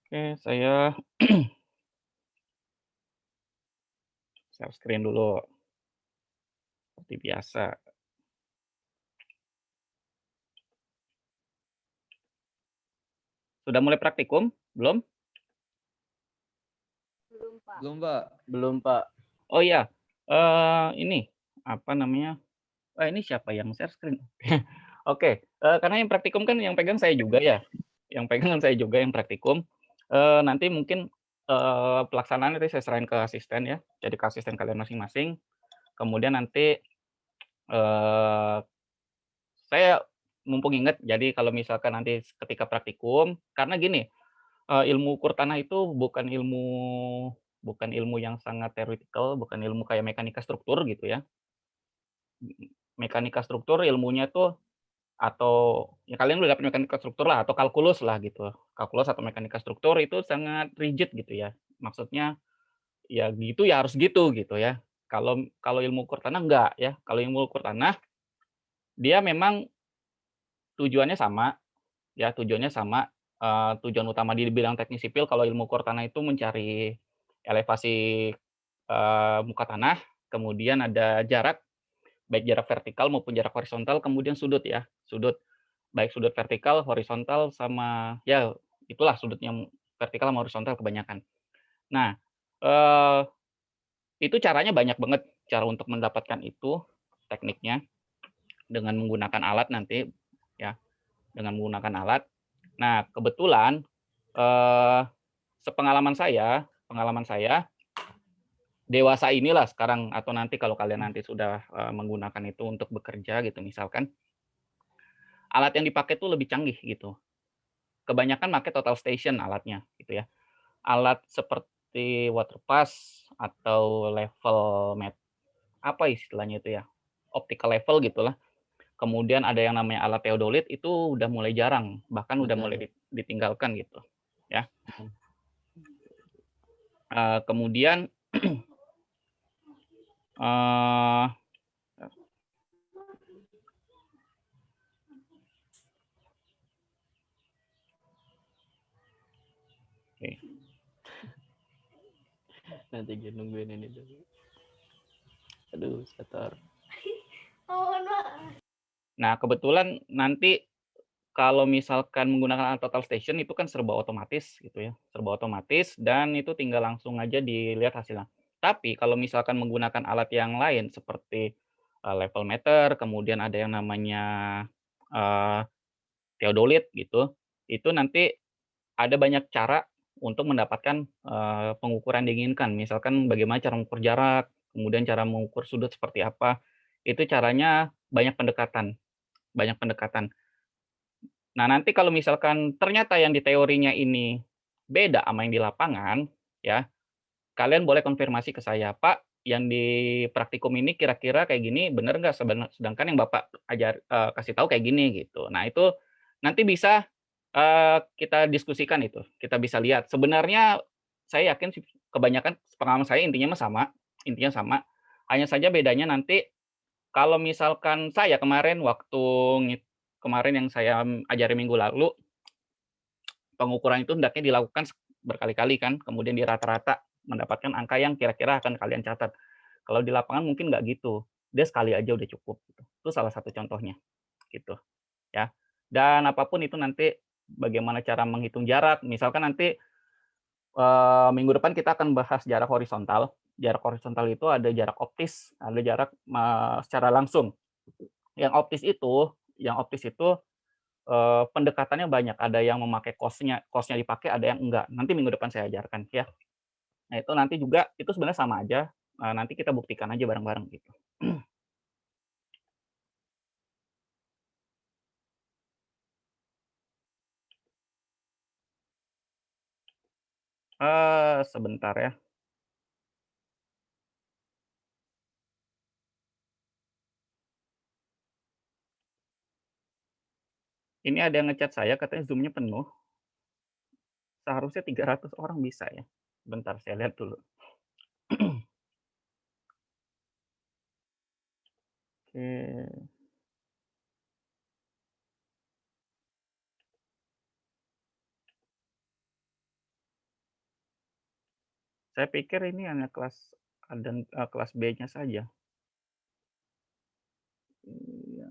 Oke, saya share screen dulu, seperti biasa. Sudah mulai praktikum? Belum? Belum, Pak. Belum, Pak. Oh iya, ini, apa namanya, ini siapa yang share screen? Oke, karena yang praktikum kan yang pegang saya juga ya, yang pegang saya juga yang praktikum. Nanti mungkin, pelaksanaan nanti saya serahin ke asisten ya, jadi ke asisten kalian masing-masing. Kemudian nanti, eee, saya mumpung inget, jadi kalau misalkan nanti ketika praktikum karena gini, ilmu ukur tanah itu bukan ilmu yang sangat teoretikal, bukan ilmu kayak mekanika struktur gitu ya. Mekanika struktur ilmunya tuh atau ya kalian udah dapet mekanika struktur lah atau kalkulus lah gitu. Kalkulus atau mekanika struktur itu sangat rigid gitu ya. Maksudnya ya gitu ya harus gitu ya. Kalau kalau ilmu ukur tanah enggak ya. Kalau ilmu ukur tanah dia memang tujuannya sama ya, tujuannya sama, tujuan utama di bidang teknik sipil kalau ilmu ukur tanah itu mencari elevasi, muka tanah, kemudian ada jarak, baik jarak vertikal maupun jarak horizontal, kemudian sudut ya, sudut, baik sudut vertikal, horizontal, sama ya itulah sudut yang vertikal sama horizontal kebanyakan. Nah, eee, itu caranya banyak banget, cara untuk mendapatkan itu, tekniknya, dengan menggunakan alat nanti, ya, dengan menggunakan alat. Nah, kebetulan, eee, pengalaman saya, dewasa inilah sekarang atau nanti kalau kalian nanti sudah, menggunakan itu untuk bekerja gitu misalkan, alat yang dipakai tuh lebih canggih gitu. Kebanyakan make total station alatnya gitu ya. Alat seperti water pass atau level apa istilahnya itu ya, optical level gitulah. Kemudian ada yang namanya alat theodolite itu udah mulai jarang, bahkan udah mulai Betul. ditinggalkan gitu ya. Mhm. Kemudian, eee, oke. Nanti dia nungguin ini dulu. Aduh, setor. Nah, kebetulan nanti kalau misalkan menggunakan alat total station itu kan serba otomatis gitu ya, serba otomatis dan itu tinggal langsung aja dilihat hasilnya. Tapi kalau misalkan menggunakan alat yang lain seperti, level meter, kemudian ada yang namanya, eee, theodolite gitu, itu nanti ada banyak cara untuk mendapatkan, pengukuran diinginkan. Misalkan bagaimana cara mengukur jarak, kemudian cara mengukur sudut seperti apa, itu caranya banyak pendekatan. Nah, nanti kalau misalkan ternyata yang di teorinya ini beda sama yang di lapangan, ya, kalian boleh konfirmasi ke saya, "Pak, yang di praktikum ini kira-kira kayak gini bener nggak? Sedangkan yang Bapak kasih tahu kayak gini," gitu. Nah, itu nanti bisa, kita diskusikan itu, kita bisa lihat. Sebenarnya saya yakin sih kebanyakan pengalaman saya intinya sama, hanya saja bedanya nanti kalau misalkan saya kemarin waktu kemarin yang saya ajari minggu lalu, pengukuran itu hendaknya dilakukan berkali-kali kan, kemudian dirata-rata mendapatkan angka yang kira-kira akan kalian catat. Kalau di lapangan mungkin nggak gitu, dia sekali aja udah cukup gitu. Itu salah satu contohnya, gitu ya. Dan apapun itu nanti bagaimana cara menghitung jarak, misalkan nanti, minggu depan kita akan bahas jarak horizontal. Jarak horizontal itu ada jarak optis, ada jarak, secara langsung. Yang optis itu, pendekatannya banyak, ada yang memakai cos-nya dipakai, ada yang enggak. Nanti minggu depan saya ajarkan ya. Nah itu nanti juga itu sebenarnya sama aja, nanti kita buktikan aja bareng-bareng gitu. Sebentar ya. Ini ada yang nge-chat saya katanya Zoom-nya penuh, seharusnya 300 orang bisa ya. Bentar saya lihat dulu. Oke. Saya pikir ini hanya kelas A dan kelas B-nya saja. Iya.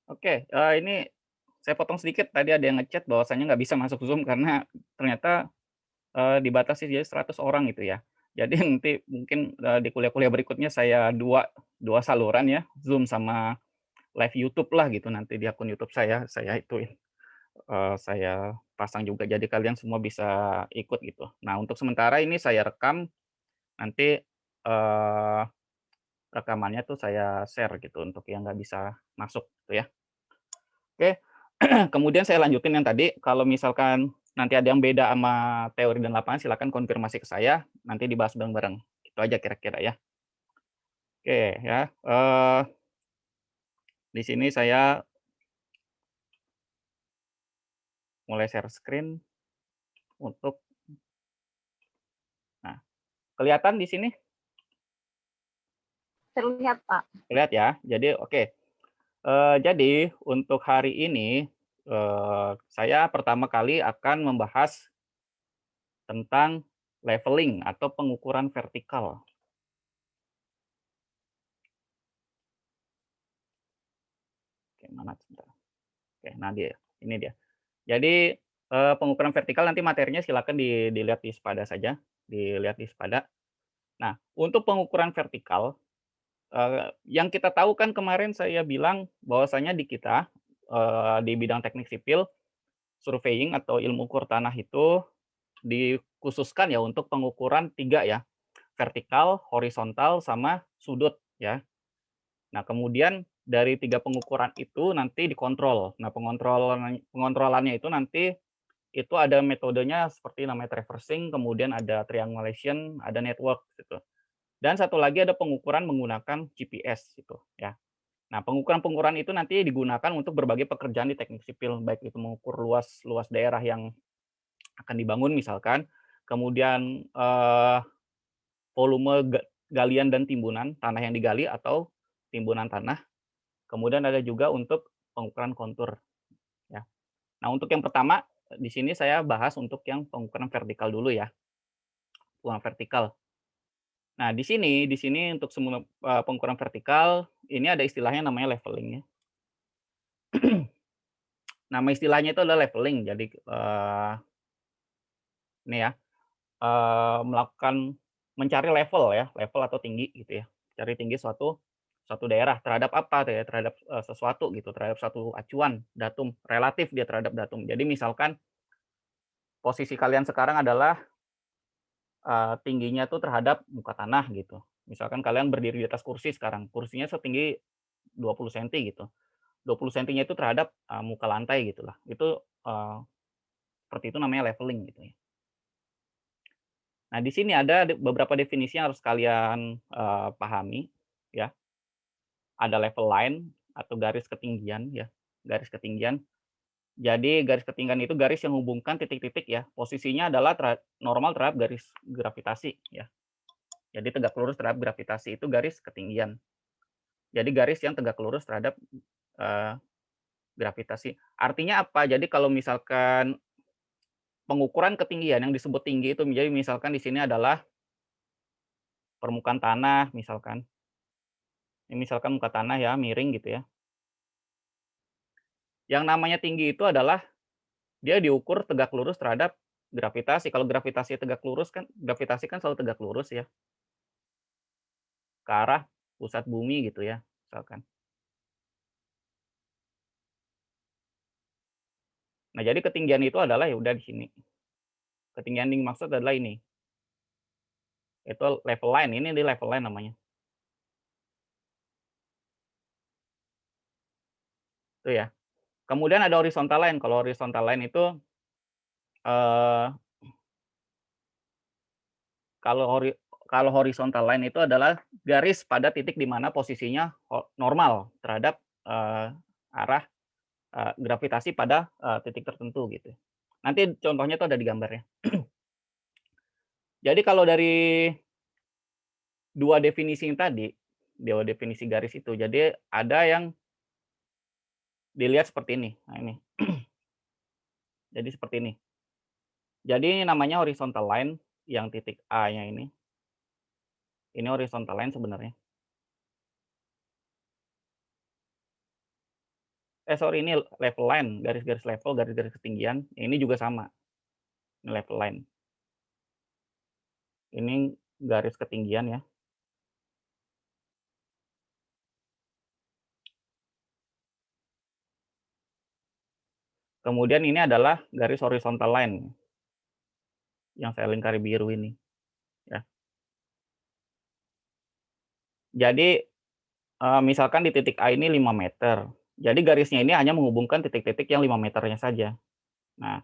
Oke, ini saya potong sedikit, tadi ada yang ngechat bahwasanya nggak bisa masuk Zoom karena ternyata, dibatasi jadi 100 orang gitu ya. Jadi nanti mungkin, di kuliah-kuliah berikutnya saya dua saluran ya, Zoom sama live YouTube lah gitu nanti di akun YouTube saya ituin, saya pasang juga jadi kalian semua bisa ikut gitu. Nah untuk sementara ini saya rekam, nanti, rekamannya tuh saya share gitu untuk yang nggak bisa masuk gitu ya. Oke, kemudian saya lanjutin yang tadi, kalau misalkan nanti ada yang beda sama teori dan lapangan silakan konfirmasi ke saya, nanti dibahas bareng-bareng. Itu aja kira-kira ya. Oke ya, di sini saya mulai share screen untuk nah, kelihatan di sini? Terlihat, Pak. Terlihat ya? Jadi oke, jadi untuk hari ini, saya pertama kali akan membahas tentang leveling atau pengukuran vertikal. Oke, mana sebentar. Oke, nah ini dia. Jadi, pengukuran vertikal nanti materinya silakan dilihat di Spada saja, dilihat di Spada. Nah, untuk pengukuran vertikal, yang kita tahu kan kemarin saya bilang bahwasanya di kita, di bidang teknik sipil, surveying atau ilmu ukur tanah itu dikhususkan ya untuk pengukuran 3 ya, vertikal, horizontal, sama sudut ya. Nah, kemudian dari 3 pengukuran itu nanti dikontrol. Nah, pengontrolannya itu nanti itu ada metodenya seperti namanya traversing, kemudian ada triangulation, ada network gitu. Dan satu lagi ada pengukuran menggunakan GPS gitu ya. Nah, pengukuran-pengukuran itu nanti digunakan untuk berbagai pekerjaan di teknik sipil, baik itu mengukur luas luas daerah yang akan dibangun misalkan, kemudian, volume galian dan timbunan tanah yang digali atau timbunan tanah, kemudian ada juga untuk pengukuran kontur ya. Nah, untuk yang pertama, di sini saya bahas untuk yang pengukuran vertikal dulu ya, pengukuran vertikal. Nah, di sini untuk semua, pengukuran vertikal, ini ada istilahnya namanya leveling ya. Nama istilahnya itu adalah leveling. Jadi, ini ya, melakukan mencari level ya, level atau tinggi gitu ya. Cari tinggi suatu suatu daerah terhadap apa tuh ya, terhadap, sesuatu gitu, terhadap satu acuan, datum, relatif dia terhadap datum. Jadi misalkan posisi kalian sekarang adalah, tingginya tuh terhadap muka tanah gitu. Misalkan kalian berdiri di atas kursi sekarang, kursinya setinggi 20 senti gitu. 20 sentinya itu terhadap, muka lantai gitulah. Itu, seperti itu namanya leveling gitu ya. Nah, di sini ada beberapa definisi yang harus kalian, pahami ya. Ada level line atau garis ketinggian ya, garis ketinggian. Jadi garis ketinggian itu garis yang menghubungkan titik-titik ya, posisinya adalah normal terhadap garis gravitasi ya. Jadi tegak lurus terhadap gravitasi itu garis ketinggian. Jadi garis yang tegak lurus terhadap, eee, gravitasi. Artinya apa? Jadi kalau misalkan pengukuran ketinggian yang disebut tinggi itu jadi misalkan di sini adalah permukaan tanah misalkan. Ini misalkan muka tanah ya, miring gitu ya. Yang namanya tinggi itu adalah dia diukur tegak lurus terhadap gravitasi. Kalau gravitasi kan selalu tegak lurus ya, ke arah pusat bumi gitu ya, misalkan. Nah, jadi ketinggian itu adalah ya udah di sini. Ketinggian yang dimaksud adalah ini, itu level line, ini di level line namanya. Itu ya. Kemudian ada horizontal line, kalau horizontal line itu, eee, kalau hori kalau horizontal line itu adalah garis pada titik di mana posisinya normal terhadap, arah, gravitasi pada, titik tertentu gitu. Nanti contohnya tuh ada di gambar ya. Jadi kalau dari 2 definisi yang tadi, 2 definisi garis itu, jadi ada yang dilihat seperti ini. Nah ini, jadi seperti ini. Jadi ini namanya horizontal line yang titik A-nya ini horizontal line sebenarnya. Sorry ini level line, garis-garis level, garis-garis ketinggian, ini juga sama, ini level line. Ini garis ketinggian ya. Kemudian ini adalah garis horizontal line yang saya lingkari biru ini, ya. Jadi, misalkan di titik A ini 5 meter, jadi garisnya ini hanya menghubungkan titik-titik yang 5 meternya saja. Nah,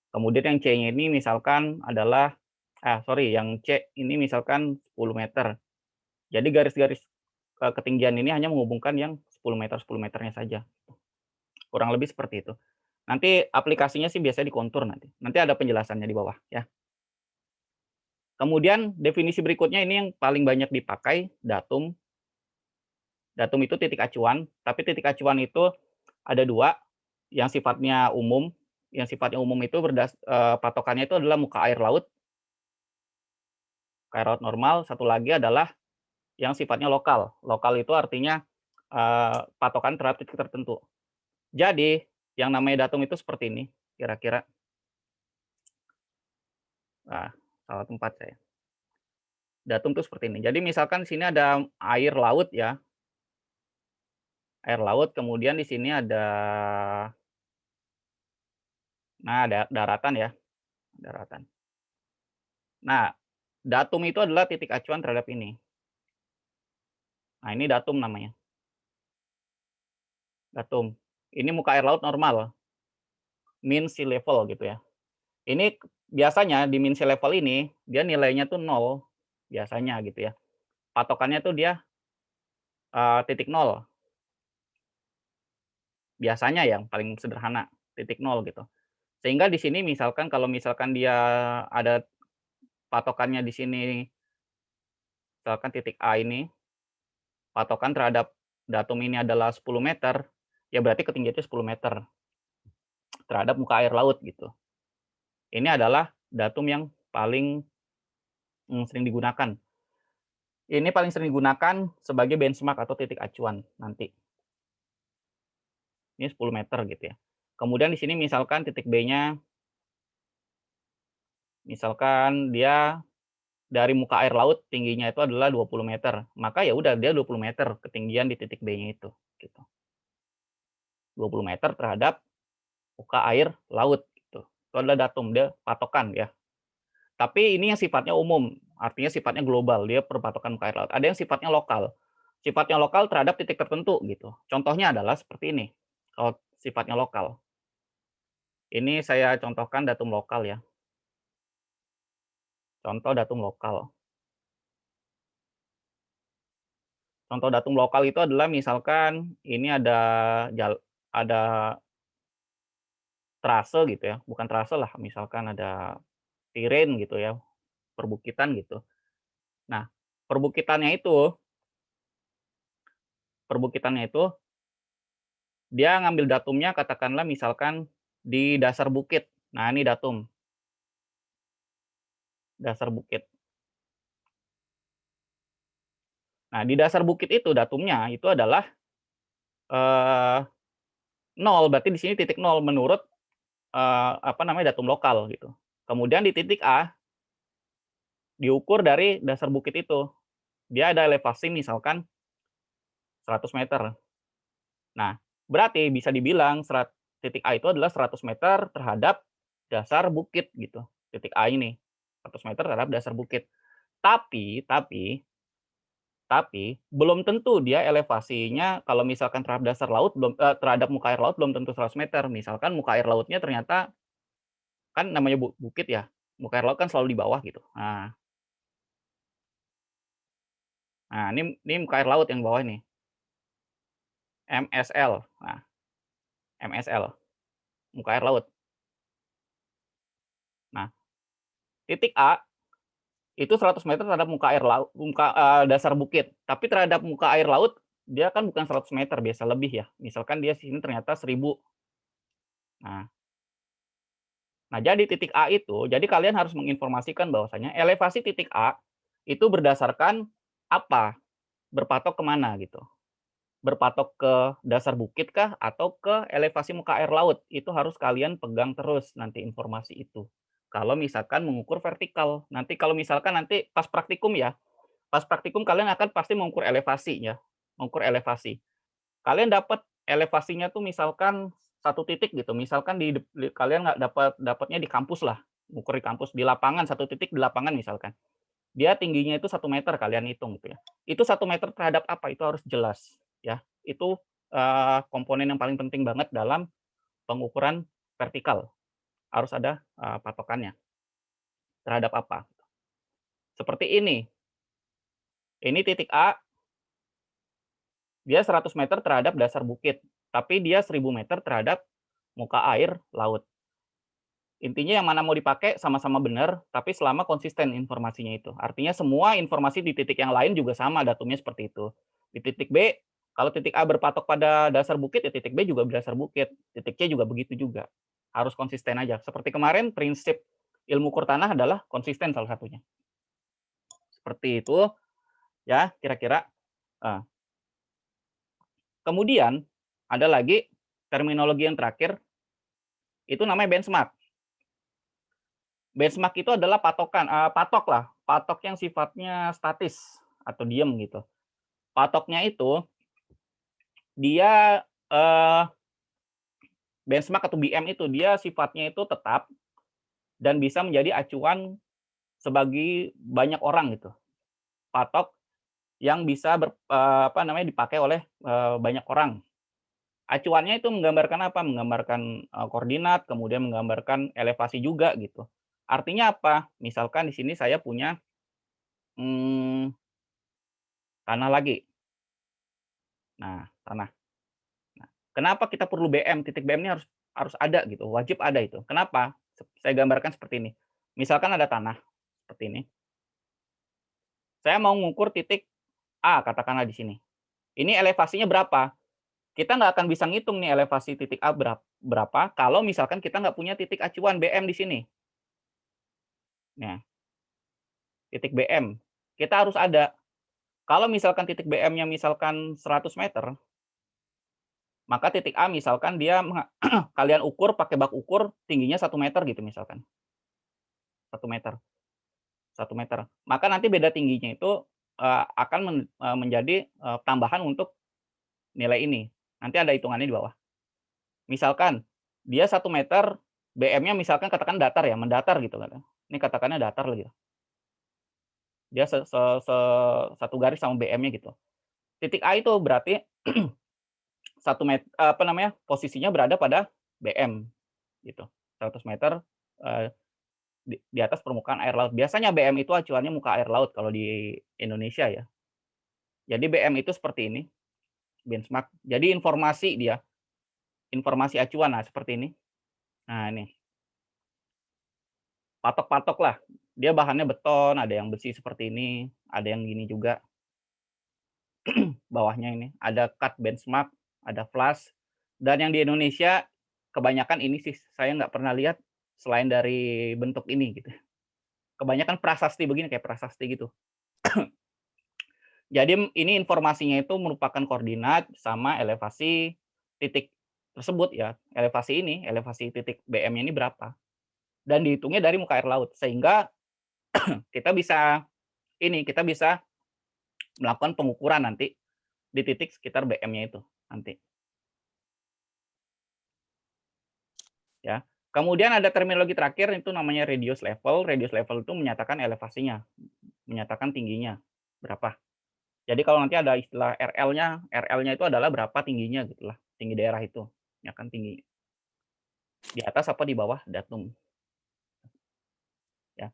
kemudian yang C-nya ini misalkan adalah sorry yang C ini misalkan 10 meter. Jadi garis-garis, ketinggian ini hanya menghubungkan yang 10 meternya saja, kurang lebih seperti itu. Nanti aplikasinya sih biasanya di kontur nanti. Nanti ada penjelasannya di bawah ya. Kemudian definisi berikutnya ini yang paling banyak dipakai, datum. Datum itu titik acuan, tapi titik acuan itu ada 2, yang sifatnya umum. Yang sifatnya umum itu patokannya itu adalah muka air laut normal, satu lagi adalah yang sifatnya lokal. Lokal itu artinya, patokan terhadap titik tertentu. Jadi, yang namanya datum itu seperti ini, kira-kira. Nah, salah tempat saya. Datum itu seperti ini. Jadi misalkan di sini ada air laut ya, air laut, kemudian di sini ada nah daratan ya, daratan. Nah, datum itu adalah titik acuan terhadap ini. Nah, ini datum namanya, datum. Ini muka air laut normal, mean sea level gitu ya. Ini biasanya di mean sea level ini, dia nilainya tuh 0, biasanya gitu ya. Patokannya tuh dia, titik nol, biasanya yang paling sederhana, titik nol gitu. Sehingga di sini misalkan kalau misalkan dia ada patokannya di sini, misalkan titik A ini, patokan terhadap datum ini adalah 10 meter, ya berarti ketinggiannya 10 meter terhadap muka air laut gitu. Ini adalah datum yang paling, sering digunakan. Ini paling sering digunakan sebagai benchmark atau titik acuan nanti. Ini 10 meter gitu ya. Kemudian di sini misalkan titik B-nya, misalkan dia dari muka air laut tingginya itu adalah 20 meter, maka ya udah dia 20 meter ketinggian di titik B-nya itu, gitu. 20 meter terhadap muka air laut gitu. Itu adalah datum, dia patokan ya. Tapi ini yang sifatnya umum, artinya sifatnya global, dia berpatokan muka air laut. Ada yang sifatnya lokal. Sifatnya lokal terhadap titik tertentu gitu. Contohnya adalah seperti ini, kalau sifatnya lokal. Ini saya contohkan datum lokal ya, contoh datum lokal. Contoh datum lokal itu adalah misalkan ini ada trase gitu ya, bukan trase lah, misalkan ada tiren gitu ya, perbukitan gitu. Nah, perbukitannya itu perbukitannya itu dia ngambil datumnya katakanlah misalkan di dasar bukit. Nah, ini datum. dasar bukit. Nah, di dasar bukit itu datumnya itu adalah, eee, 0, berarti di sini titik 0 menurut, apa namanya, datum lokal gitu. Kemudian di titik A, diukur dari dasar bukit itu. Dia ada elevasi misalkan 100 meter. Nah, berarti bisa dibilang titik A itu adalah 100 meter terhadap dasar bukit gitu, titik A ini, 100 meter terhadap dasar bukit. Tapi belum tentu dia elevasinya kalau misalkan terhadap dasar laut terhadap muka air laut belum tentu 100 meter. Misalkan muka air lautnya ternyata kan namanya bukit ya, muka air laut kan selalu di bawah gitu. Nah ini muka air laut yang bawah ini, MSL. Nah, MSL, muka air laut. Nah, titik A itu 100 meter terhadap dasar bukit, tapi terhadap muka air laut dia kan bukan 100 meter, biasa lebih ya. Misalkan dia sini ternyata 1000. Nah jadi titik A itu, jadi kalian harus menginformasikan bahwasanya elevasi titik A itu berdasarkan apa, berpatok ke mana gitu. Berpatok ke dasar bukit kah atau ke elevasi muka air laut, itu harus kalian pegang terus nanti informasi itu. Kalau misalkan mengukur vertikal, nanti kalau misalkan nanti pas praktikum ya, pas praktikum kalian akan pasti mengukur elevasi ya, mengukur elevasi. Kalian dapat elevasinya tuh misalkan satu titik gitu, misalkan kalian nggak dapatnya di kampus lah, ngukur di kampus, di lapangan, satu titik di lapangan misalkan. Dia tingginya itu 1 meter kalian hitung gitu ya. Itu 1 meter terhadap apa, itu harus jelas ya. Itu, komponen yang paling penting banget dalam pengukuran vertikal, harus ada, patokannya, terhadap apa. Seperti ini titik A, dia 100 meter terhadap dasar bukit, tapi dia 1000 meter terhadap muka air laut. Intinya yang mana mau dipakai sama-sama benar, tapi selama konsisten informasinya itu. Artinya semua informasi di titik yang lain juga sama datumnya seperti itu. Di titik B, kalau titik A berpatok pada dasar bukit, ya titik B juga berdasar bukit. Titik C juga begitu juga. Harus konsisten aja. Seperti kemarin prinsip ilmu ukur tanah adalah konsisten salah satunya. Seperti itu ya kira-kira. Kemudian ada lagi terminologi yang terakhir, itu namanya benchmark. Benchmark itu adalah patok yang sifatnya statis atau diem gitu. Patoknya itu dia, benchmark atau BM itu dia sifatnya itu tetap dan bisa menjadi acuan sebagi banyak orang gitu. Patok yang bisa dipakai oleh, banyak orang. Acuannya itu menggambarkan apa? Menggambarkan, koordinat, kemudian menggambarkan elevasi juga gitu. Artinya apa? Misalkan di sini saya punya, mmm, tanah lagi. Nah, tanah. Nah, kenapa kita perlu BM? Titik BM ini harus ada gitu, wajib ada itu. Kenapa? Saya gambarkan seperti ini. Misalkan ada tanah seperti ini. Saya mau mengukur titik A katakanlah di sini. Ini elevasinya berapa? Kita nggak akan bisa ngitung nih elevasi titik A berapa kalau misalkan kita nggak punya titik acuan BM di sini. Nah, titik BM. Kita harus ada. Kalau misalkan titik BM-nya misalkan 100 meter, maka titik A misalkan dia kalian ukur pakai bak ukur tingginya 1 meter gitu misalkan, 1 meter, 1 meter. Maka nanti beda tingginya itu, akan menjadi, tambahan untuk nilai ini. Nanti ada hitungannya di bawah. Misalkan dia 1 meter, BM-nya misalkan katakan datar ya, mendatar gitu kan. Ini katakannya datar gitu. Dia se se se satu garis sama BM-nya gitu. Titik A itu berarti posisinya berada pada BM gitu, 100 meter, eee, di atas permukaan air laut. Biasanya BM itu acuannya muka air laut kalau di Indonesia ya. Jadi BM itu seperti ini, benchmark. Jadi informasi dia, informasi acuan, nah seperti ini. Nah ini, patok-patok lah. Dia bahannya beton, ada yang besi seperti ini, ada yang gini juga, bawahnya ini. Ada cut benchmark, ada flush, dan yang di Indonesia kebanyakan ini sih saya nggak pernah lihat selain dari bentuk ini gitu. Kebanyakan prasasti begini, kayak prasasti gitu. Jadi ini informasinya itu merupakan koordinat sama elevasi titik tersebut ya. Elevasi titik BM-nya ini berapa. Dan dihitungnya dari muka air laut. Sehingga kita bisa melakukan pengukuran nanti di titik sekitar BM-nya itu nanti. Ya. Kemudian ada terminologi terakhir itu namanya radius level. Radius level itu menyatakan elevasinya, menyatakan tingginya berapa. Jadi kalau nanti ada istilah RL-nya itu adalah berapa tingginya gitulah, tinggi daerah itu, ya kan tinggi. Di atas apa di bawah datum. Ya.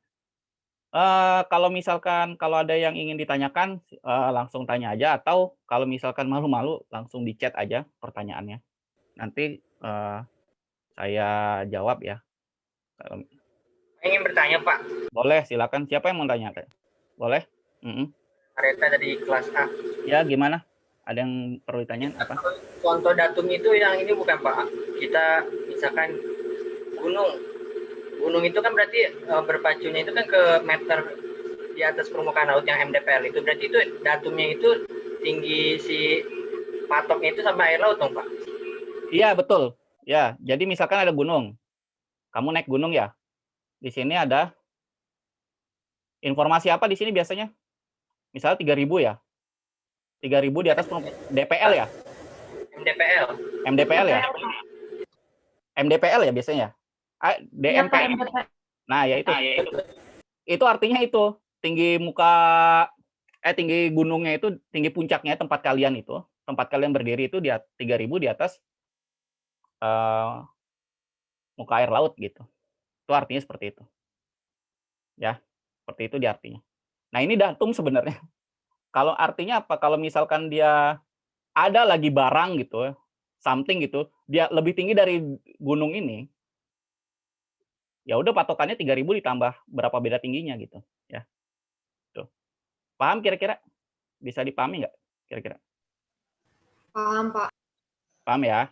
Kalau misalkan kalau ada yang ingin ditanyakan, langsung tanya aja atau kalau misalkan malu-malu langsung di chat aja pertanyaannya. Nanti, saya jawab ya. Ingin bertanya, Pak. Boleh, silakan. Siapa yang mau tanya, Kak? Boleh? Areta dari kelas A. Ya, gimana? Ada yang perlu ditanyain apa? Contoh datum itu yang ini bukan, Pak. Kita misalkan gunung. Gunung itu kan berarti berpacunya itu kan ke meter di atas permukaan laut yang MDPL itu. Berarti itu datumnya itu tinggi si patoknya itu sama air laut dong, Pak? Iya, betul. Ya, jadi misalkan ada gunung. Kamu naik gunung ya. Di sini ada informasi apa di sini biasanya? Misalnya 3.000 ya. 3.000 di atas DPL ya? MDPL. MDPL ya? MDPL ya biasanya? DMP. Nah, ya itu. Itu artinya itu tinggi gunungnya itu, tinggi puncaknya tempat kalian berdiri itu di 3.000 di atas muka air laut gitu. Itu artinya seperti itu. Ya, seperti itu dia artinya. Nah, ini datum sebenarnya. Kalau artinya apa? Kalau misalkan dia ada lagi barang gitu, something gitu, dia lebih tinggi dari gunung ini, ya udah patokannya 3.000 ditambah berapa beda tingginya gitu, ya. Tuh. Paham kira-kira? Bisa dipahami nggak kira-kira? Paham, Pak. Paham ya?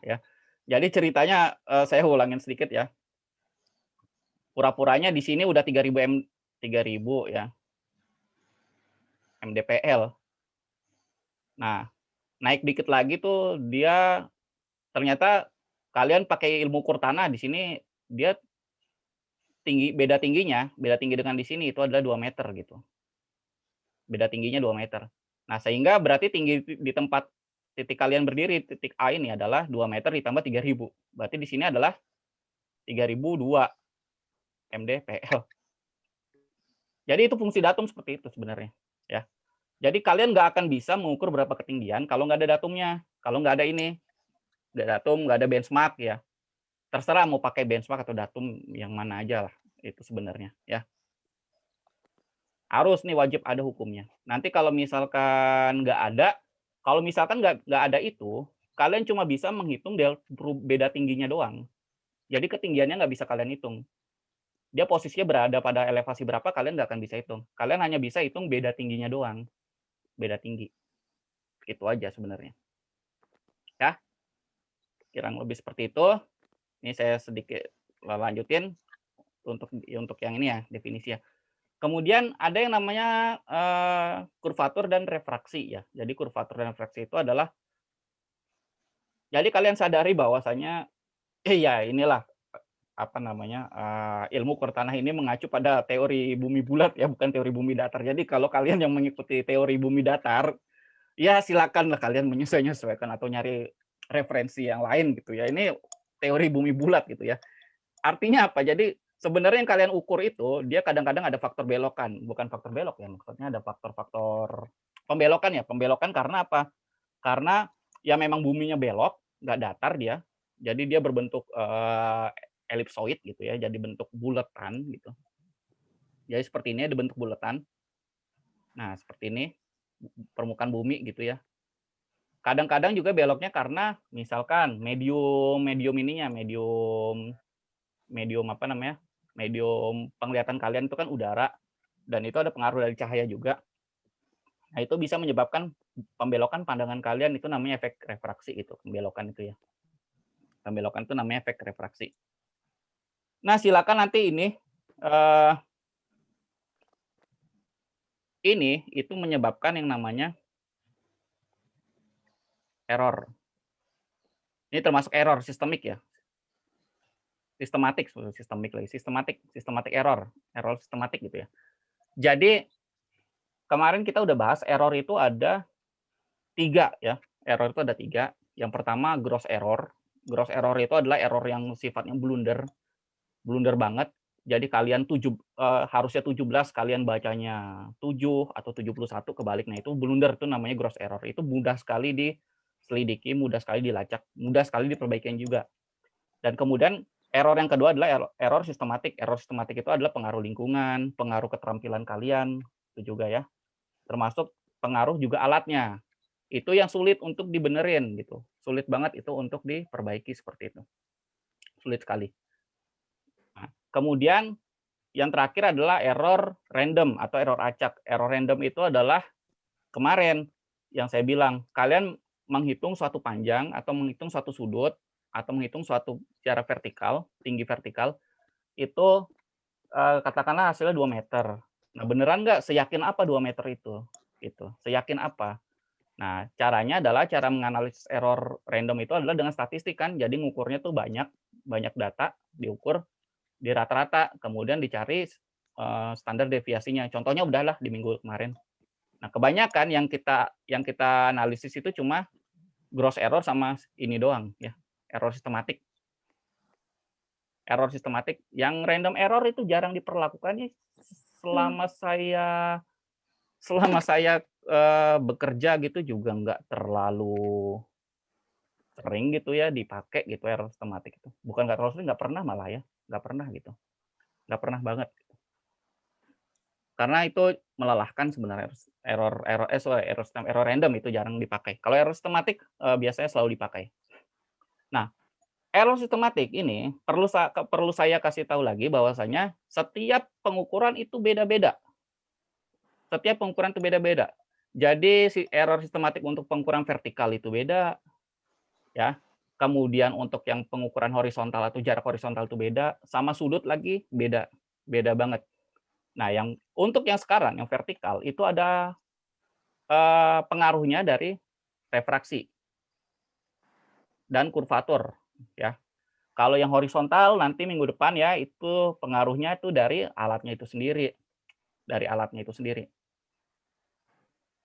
Jadi ceritanya, saya ulangin sedikit ya. Pura-puranya di sini udah 3.000 ya, MDPL. Nah, naik dikit lagi tuh dia ternyata kalian pakai ilmu ukur tanah di sini dia beda tinggi dengan di sini itu adalah 2 meter gitu. Beda tingginya 2 meter. Nah, sehingga berarti tinggi di tempat titik kalian berdiri, titik A ini adalah 2 meter ditambah 3.000. Berarti di sini adalah 3.002 MDPL. Jadi itu fungsi datum seperti itu sebenarnya, ya. Jadi kalian nggak akan bisa mengukur berapa ketinggian kalau nggak ada datumnya, kalau nggak ada ini, nggak datum, nggak ada benchmark ya. Terserah mau pakai benchmark atau datum yang mana aja lah itu sebenarnya, ya. Harus nih wajib ada hukumnya. Nanti kalau misalkan nggak ada itu, kalian cuma bisa menghitung beda tingginya doang. Jadi ketinggiannya nggak bisa kalian hitung. Dia posisinya berada pada elevasi berapa kalian nggak akan bisa hitung. Kalian hanya bisa hitung beda tingginya doang. Beda tinggi. Itu aja sebenarnya. Ya. Kurang lebih seperti itu. Ini saya sedikit lanjutin untuk yang ini ya, definisi ya. Kemudian ada yang namanya kurvatur dan refraksi ya. Jadi kurvatur dan refraksi itu adalah jadi kalian sadari bahwasanya ya inilah apa namanya ilmu ukur tanah ini mengacu pada teori bumi bulat ya, bukan teori bumi datar. Jadi kalau kalian yang mengikuti teori bumi datar, ya silakanlah kalian menyesuaikan atau nyari referensi yang lain gitu ya. Ini teori bumi bulat gitu ya. Artinya apa? Jadi sebenarnya yang kalian ukur itu dia kadang-kadang ada faktor belokan, bukan faktor belok ya, maksudnya ada faktor-faktor pembelokan ya. Pembelokan karena apa? Karena ya memang buminya belok, nggak datar dia. Jadi dia berbentuk elipsoid gitu ya, jadi bentuk buletan gitu. Jadi seperti ini ada bentuk buletan. Nah, seperti ini permukaan bumi gitu ya. Kadang-kadang juga beloknya karena misalkan medium apa namanya? Medium penglihatan kalian itu kan udara dan itu ada pengaruh dari cahaya juga. Nah, itu bisa menyebabkan pembelokan pandangan kalian itu namanya efek refraksi gitu, pembelokan itu ya. Pembelokan itu namanya efek refraksi. Nah, silakan nanti ini ini itu menyebabkan yang namanya error. Ini termasuk error sistemik ya. Sistematik error sistematik gitu ya. Jadi kemarin kita udah bahas error itu ada 3 ya. Error itu ada 3. Yang pertama gross error. Gross error itu adalah error yang sifatnya blunder banget. Jadi kalian harusnya 17, kalian bacanya 7 atau 71 kebalik. Nah, itu blunder, itu namanya gross error. Itu mudah sekali diselidiki, mudah sekali dilacak, mudah sekali diperbaikin juga. Dan kemudian error yang kedua adalah error sistematik. Error sistematik itu adalah pengaruh lingkungan, pengaruh keterampilan kalian, itu juga ya. Termasuk pengaruh juga alatnya. Itu yang sulit untuk dibenerin gitu. Sulit banget itu untuk diperbaiki seperti itu. Sulit sekali. Nah, kemudian yang terakhir adalah error random atau error acak. Error random itu adalah kemarin yang saya bilang, kalian menghitung suatu panjang atau menghitung suatu sudut atau menghitung suatu secara vertikal, tinggi vertikal, itu katakanlah hasilnya 2 meter. Nah, beneran nggak? Seyakin apa 2 meter itu? Gitu. Seyakin apa? Nah, caranya adalah cara menganalisis error random itu adalah dengan statistik kan. Jadi ngukurnya tuh banyak data diukur di rata-rata, kemudian dicari standar deviasinya. Contohnya udahlah di minggu kemarin. Nah, kebanyakan yang kita analisis itu cuma gross error sama ini doang ya, error sistematik. Error sistematik, yang random error itu jarang diperlakukannya selama saya bekerja gitu juga nggak terlalu sering gitu ya dipakai gitu error sistematik itu. Bukan nggak terlalu sering, nggak pernah malah ya, nggak pernah gitu. Nggak pernah banget. Karena itu melelahkan sebenarnya error random itu jarang dipakai. Kalau error sistematik biasanya selalu dipakai. Nah, error sistematik ini perlu saya kasih tahu lagi bahwasanya setiap pengukuran itu beda-beda. Setiap pengukuran itu beda-beda. Jadi si error sistematik untuk pengukuran vertikal itu beda, ya. Kemudian untuk yang pengukuran horizontal atau jarak horizontal itu beda, sama sudut lagi beda, beda banget. Nah, untuk yang sekarang yang vertikal itu ada pengaruhnya dari refraksi dan kurvatur, ya. Kalau yang horizontal nanti minggu depan ya itu pengaruhnya itu dari alatnya itu sendiri,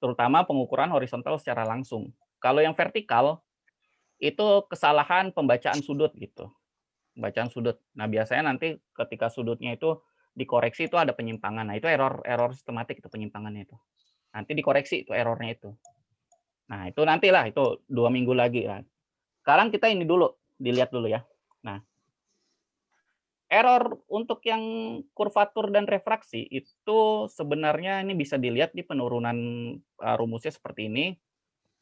terutama pengukuran horizontal secara langsung. Kalau yang vertikal itu kesalahan pembacaan sudut gitu, pembacaan sudut. Nah, biasanya nanti ketika sudutnya itu dikoreksi itu ada penyimpangan. Nah, itu error sistematik itu penyimpangannya itu. Nanti dikoreksi itu errornya itu. Nah, itu nantilah itu 2 minggu lagi ya. Sekarang kita ini dulu, dilihat dulu ya. Nah, error untuk yang kurvatur dan refraksi itu sebenarnya ini bisa dilihat di penurunan rumusnya seperti ini.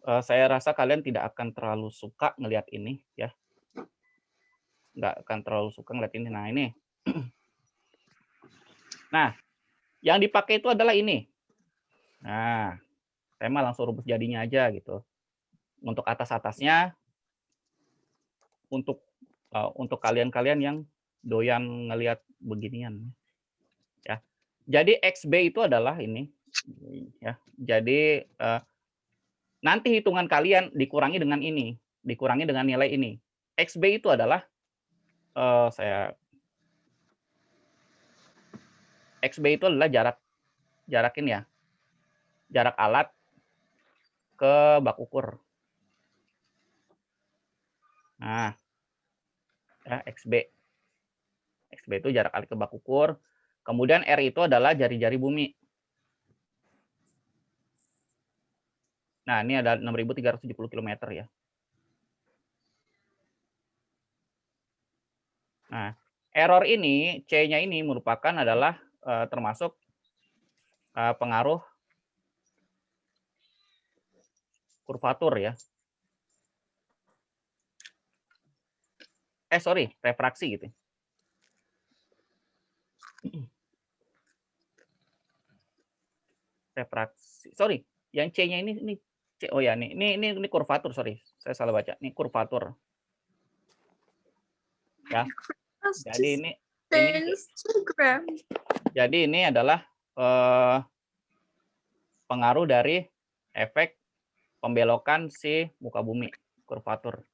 Saya rasa kalian tidak akan terlalu suka ngelihat ini ya. Nggak akan terlalu suka ngelihat ini. Nah, ini. Nah, yang dipakai itu adalah ini. Nah, saya mah langsung rumus jadinya aja gitu. Untuk atas-atasnya, untuk kalian-kalian yang doyan ngelihat beginian ya. Jadi XB itu adalah ini ya. Jadi nanti hitungan kalian dikurangi dengan ini, dikurangi dengan nilai ini. XB itu adalah XB itu adalah jarak ini ya. Jarak alat ke bak ukur. Nah, ya, XB. XB itu jarak alat ke bak ukur. Kemudian R itu adalah jari-jari bumi. Nah, ini ada 6.370 km ya. Nah, error ini, C-nya ini merupakan adalah termasuk pengaruh kurvatur ya. Refraksi gitu. Refraksi. Yang C-nya ini C. Oh ya, ini kurvatur, saya salah baca. Ini kurvatur. Ya. Jadi ini adalah pengaruh dari efek pembelokan si muka bumi, kurvatur.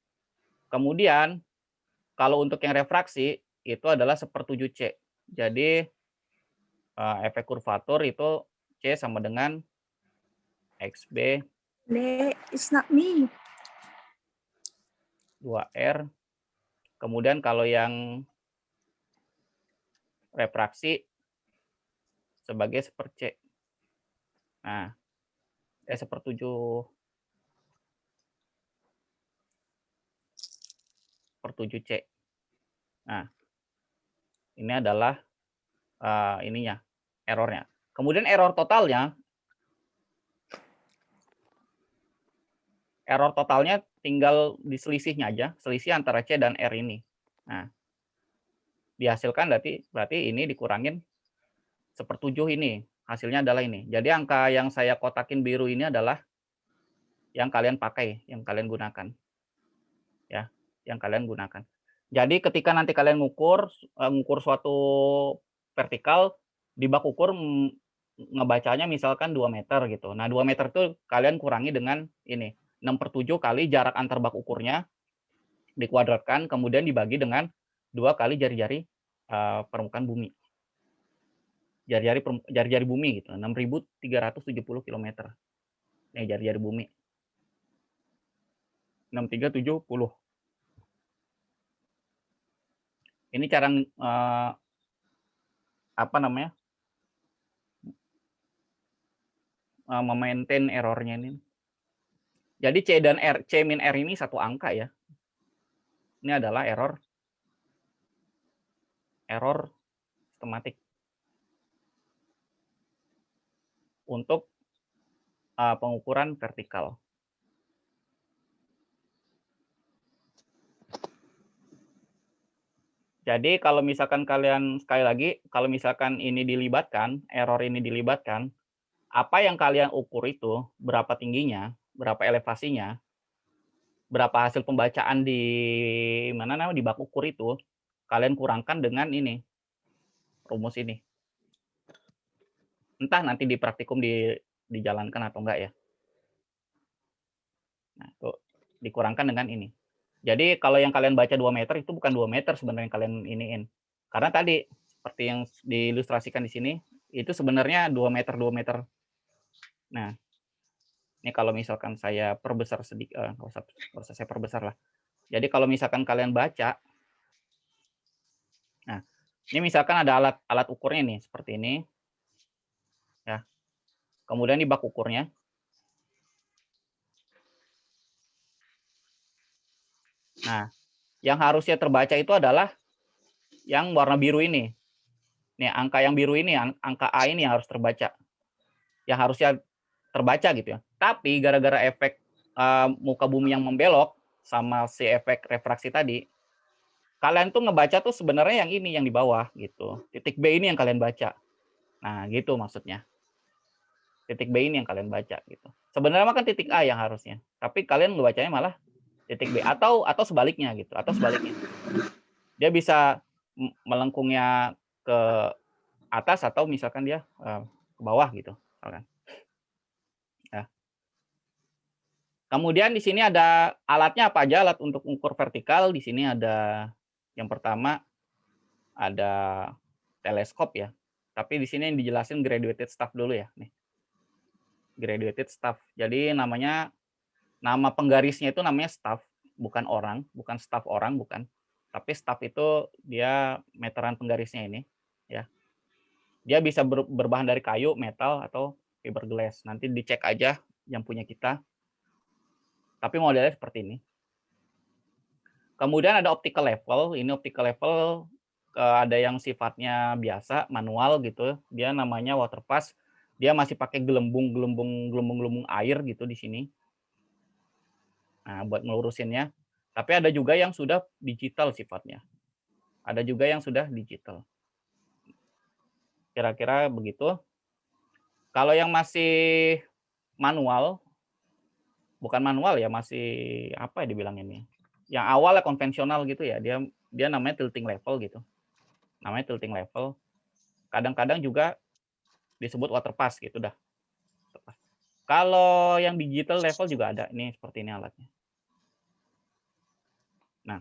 Kemudian kalau untuk yang refraksi itu adalah 1/7 C. Jadi efek kurvatur itu C sama dengan XB It's not me. 2R. Kemudian kalau yang refraksi sebagai 1/C. Nah, 1/7 C. Nah, ini adalah ininya, errornya. Kemudian error totalnya tinggal di selisihnya aja, selisih antara C dan R ini. Nah, dihasilkan berarti ini dikurangin 1/7 ini, hasilnya adalah ini. Jadi angka yang saya kotakin biru ini adalah yang kalian pakai, yang kalian gunakan. Ya, yang kalian gunakan. Jadi ketika nanti kalian ngukur suatu vertikal di bak ukur ngebacanya misalkan 2 meter gitu. Nah, 2 meter itu kalian kurangi dengan ini, 6/7 kali jarak antar bak ukurnya dikuadratkan, kemudian dibagi dengan 2 kali jari-jari permukaan bumi. Jari-jari bumi gitu, 6.370 km. Nih jari-jari bumi. 6.370. Ini cara memaintain errornya ini. Jadi C dan R, C min R ini satu angka ya. Ini adalah error sistematik untuk pengukuran vertikal. Jadi kalau misalkan kalian, sekali lagi, kalau misalkan ini dilibatkan, error ini dilibatkan, apa yang kalian ukur itu, berapa tingginya, berapa elevasinya, berapa hasil pembacaan di di bak ukur itu, kalian kurangkan dengan ini, rumus ini. Entah nanti di praktikum dijalankan atau enggak ya. Nah, itu dikurangkan dengan ini. Jadi kalau yang kalian baca 2 meter itu bukan 2 meter sebenarnya yang kalian iniin. Karena tadi seperti yang diilustrasikan di sini, itu sebenarnya 2 meter 2 meter. Nah, ini kalau misalkan saya perbesar sedikit, nggak usah saya perbesar lah. Jadi kalau misalkan kalian baca, nah ini misalkan ada alat ukurnya nih seperti ini, ya. Kemudian di bak ukurnya, nah yang harusnya terbaca itu adalah yang warna biru ini. Nih angka yang biru ini, angka A ini yang harus terbaca, yang harusnya terbaca gitu ya. Tapi gara-gara efek muka bumi yang membelok sama si efek refraksi tadi, kalian tuh ngebaca tuh sebenarnya yang ini yang di bawah gitu. Titik B ini yang kalian baca. Nah, gitu maksudnya. Titik B ini yang kalian baca gitu. Sebenarnya kan titik A yang harusnya. Tapi kalian ngebacanya malah titik B atau sebaliknya gitu, atau sebaliknya. Dia bisa melengkungnya ke atas atau misalkan dia ke bawah gitu, misalkan. Ya. Kemudian di sini ada alatnya apa aja, alat untuk ukur vertikal. Di sini ada yang pertama ada teleskop ya. Tapi di sini yang dijelasin graduated staff dulu ya, nih. Graduated staff. Jadi nama penggarisnya itu namanya staff, bukan orang, bukan staff orang, bukan. Tapi staff itu dia meteran penggarisnya ini, ya. Dia bisa berbahan dari kayu, metal atau fiberglass. Nanti dicek aja yang punya kita. Tapi modelnya seperti ini. Kemudian ada optical level. Ini optical level ada yang sifatnya biasa, manual gitu. Dia namanya water pass. Dia masih pakai gelembung air gitu di sini. Nah, buat ngelurusinnya. Tapi ada juga yang sudah digital sifatnya. Ada juga yang sudah digital. Kira-kira begitu. Kalau yang masih manual, bukan manual ya, masih apa ya dibilanginnya? Yang awalnya konvensional gitu ya, dia namanya tilting level gitu. Namanya tilting level. Kadang-kadang juga disebut water pass gitu dah. Kalau yang digital level juga ada. Ini seperti ini alatnya. Nah,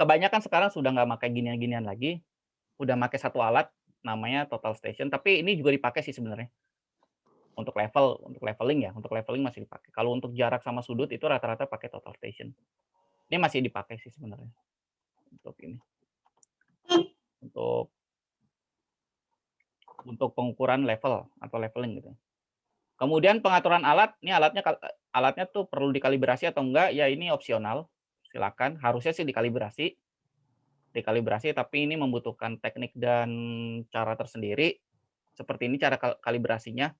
kebanyakan sekarang sudah nggak pakai ginian-ginian lagi, udah pakai satu alat namanya total station, tapi ini juga dipakai sih sebenarnya. Untuk leveling ya, untuk leveling masih dipakai. Kalau untuk jarak sama sudut itu rata-rata pakai total station. Ini masih dipakai sih sebenarnya. Untuk ini. Untuk pengukuran level atau leveling gitu. Kemudian pengaturan alat, ini alatnya tuh perlu dikalibrasi atau enggak, ya ini opsional. Silakan, harusnya sih dikalibrasi, tapi ini membutuhkan teknik dan cara tersendiri. Seperti ini cara kalibrasinya.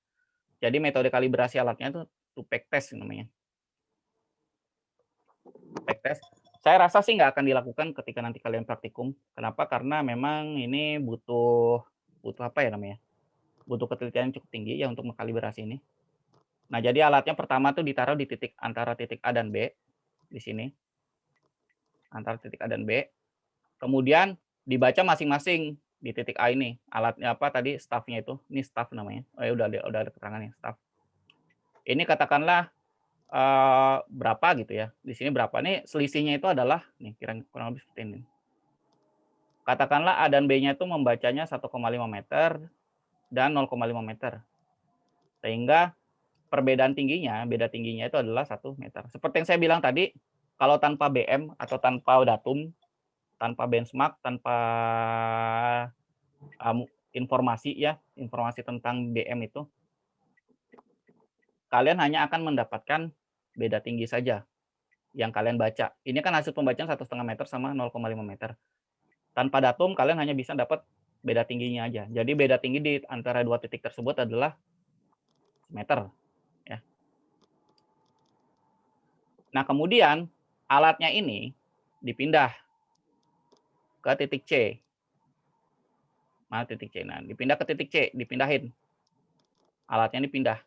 Jadi metode kalibrasi alatnya itu two-pack test namanya. Two-pack test. Saya rasa sih nggak akan dilakukan ketika nanti kalian praktikum. Kenapa? Karena memang ini butuh apa ya namanya? Butuh ketelitian yang cukup tinggi ya untuk mengkalibrasi ini. Nah, jadi alatnya pertama tuh ditaruh di antara titik A dan B di sini. Antara titik A dan B. Kemudian dibaca masing-masing di titik A ini. Alatnya apa tadi? Staffnya itu. Ini staff namanya. Oh ya udah ada keterangannya, staff. Ini katakanlah berapa gitu ya. Di sini berapa nih, selisihnya itu adalah nih kurang lebih seperti ini. Katakanlah A dan B-nya itu membacanya 1,5 meter dan 0,5 meter. Sehingga perbedaan tingginya, beda tingginya itu adalah 1 meter. Seperti yang saya bilang tadi, kalau tanpa BM atau tanpa datum, tanpa benchmark, tanpa informasi ya, informasi tentang BM itu, kalian hanya akan mendapatkan beda tinggi saja yang kalian baca. Ini kan hasil pembacaan 1,5 meter sama 0,5 meter. Tanpa datum kalian hanya bisa dapat beda tingginya aja. Jadi beda tinggi di antara dua titik tersebut adalah meter. Ya. Nah kemudian alatnya ini dipindah ke titik C. Mana titik C? Nah dipindah ke titik C, dipindahin. Alatnya dipindah.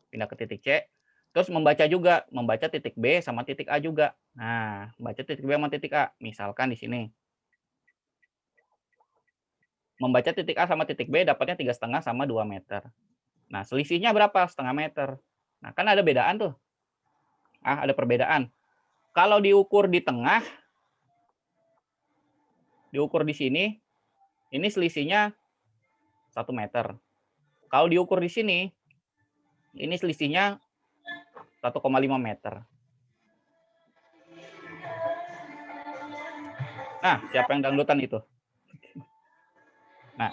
Pindah ke titik C. Terus membaca juga, membaca titik B sama titik A juga. Nah, membaca titik B sama titik A. Misalkan di sini. Membaca titik A sama titik B dapatnya 3,5 sama 2 meter. Nah, selisihnya berapa? Setengah meter. Nah, kan ada bedaan tuh. Ada perbedaan. Kalau diukur di tengah, diukur di sini, ini selisihnya 1 meter. Kalau diukur di sini, ini selisihnya 1,5 meter. Nah, siapa yang dangdutan itu? Nah.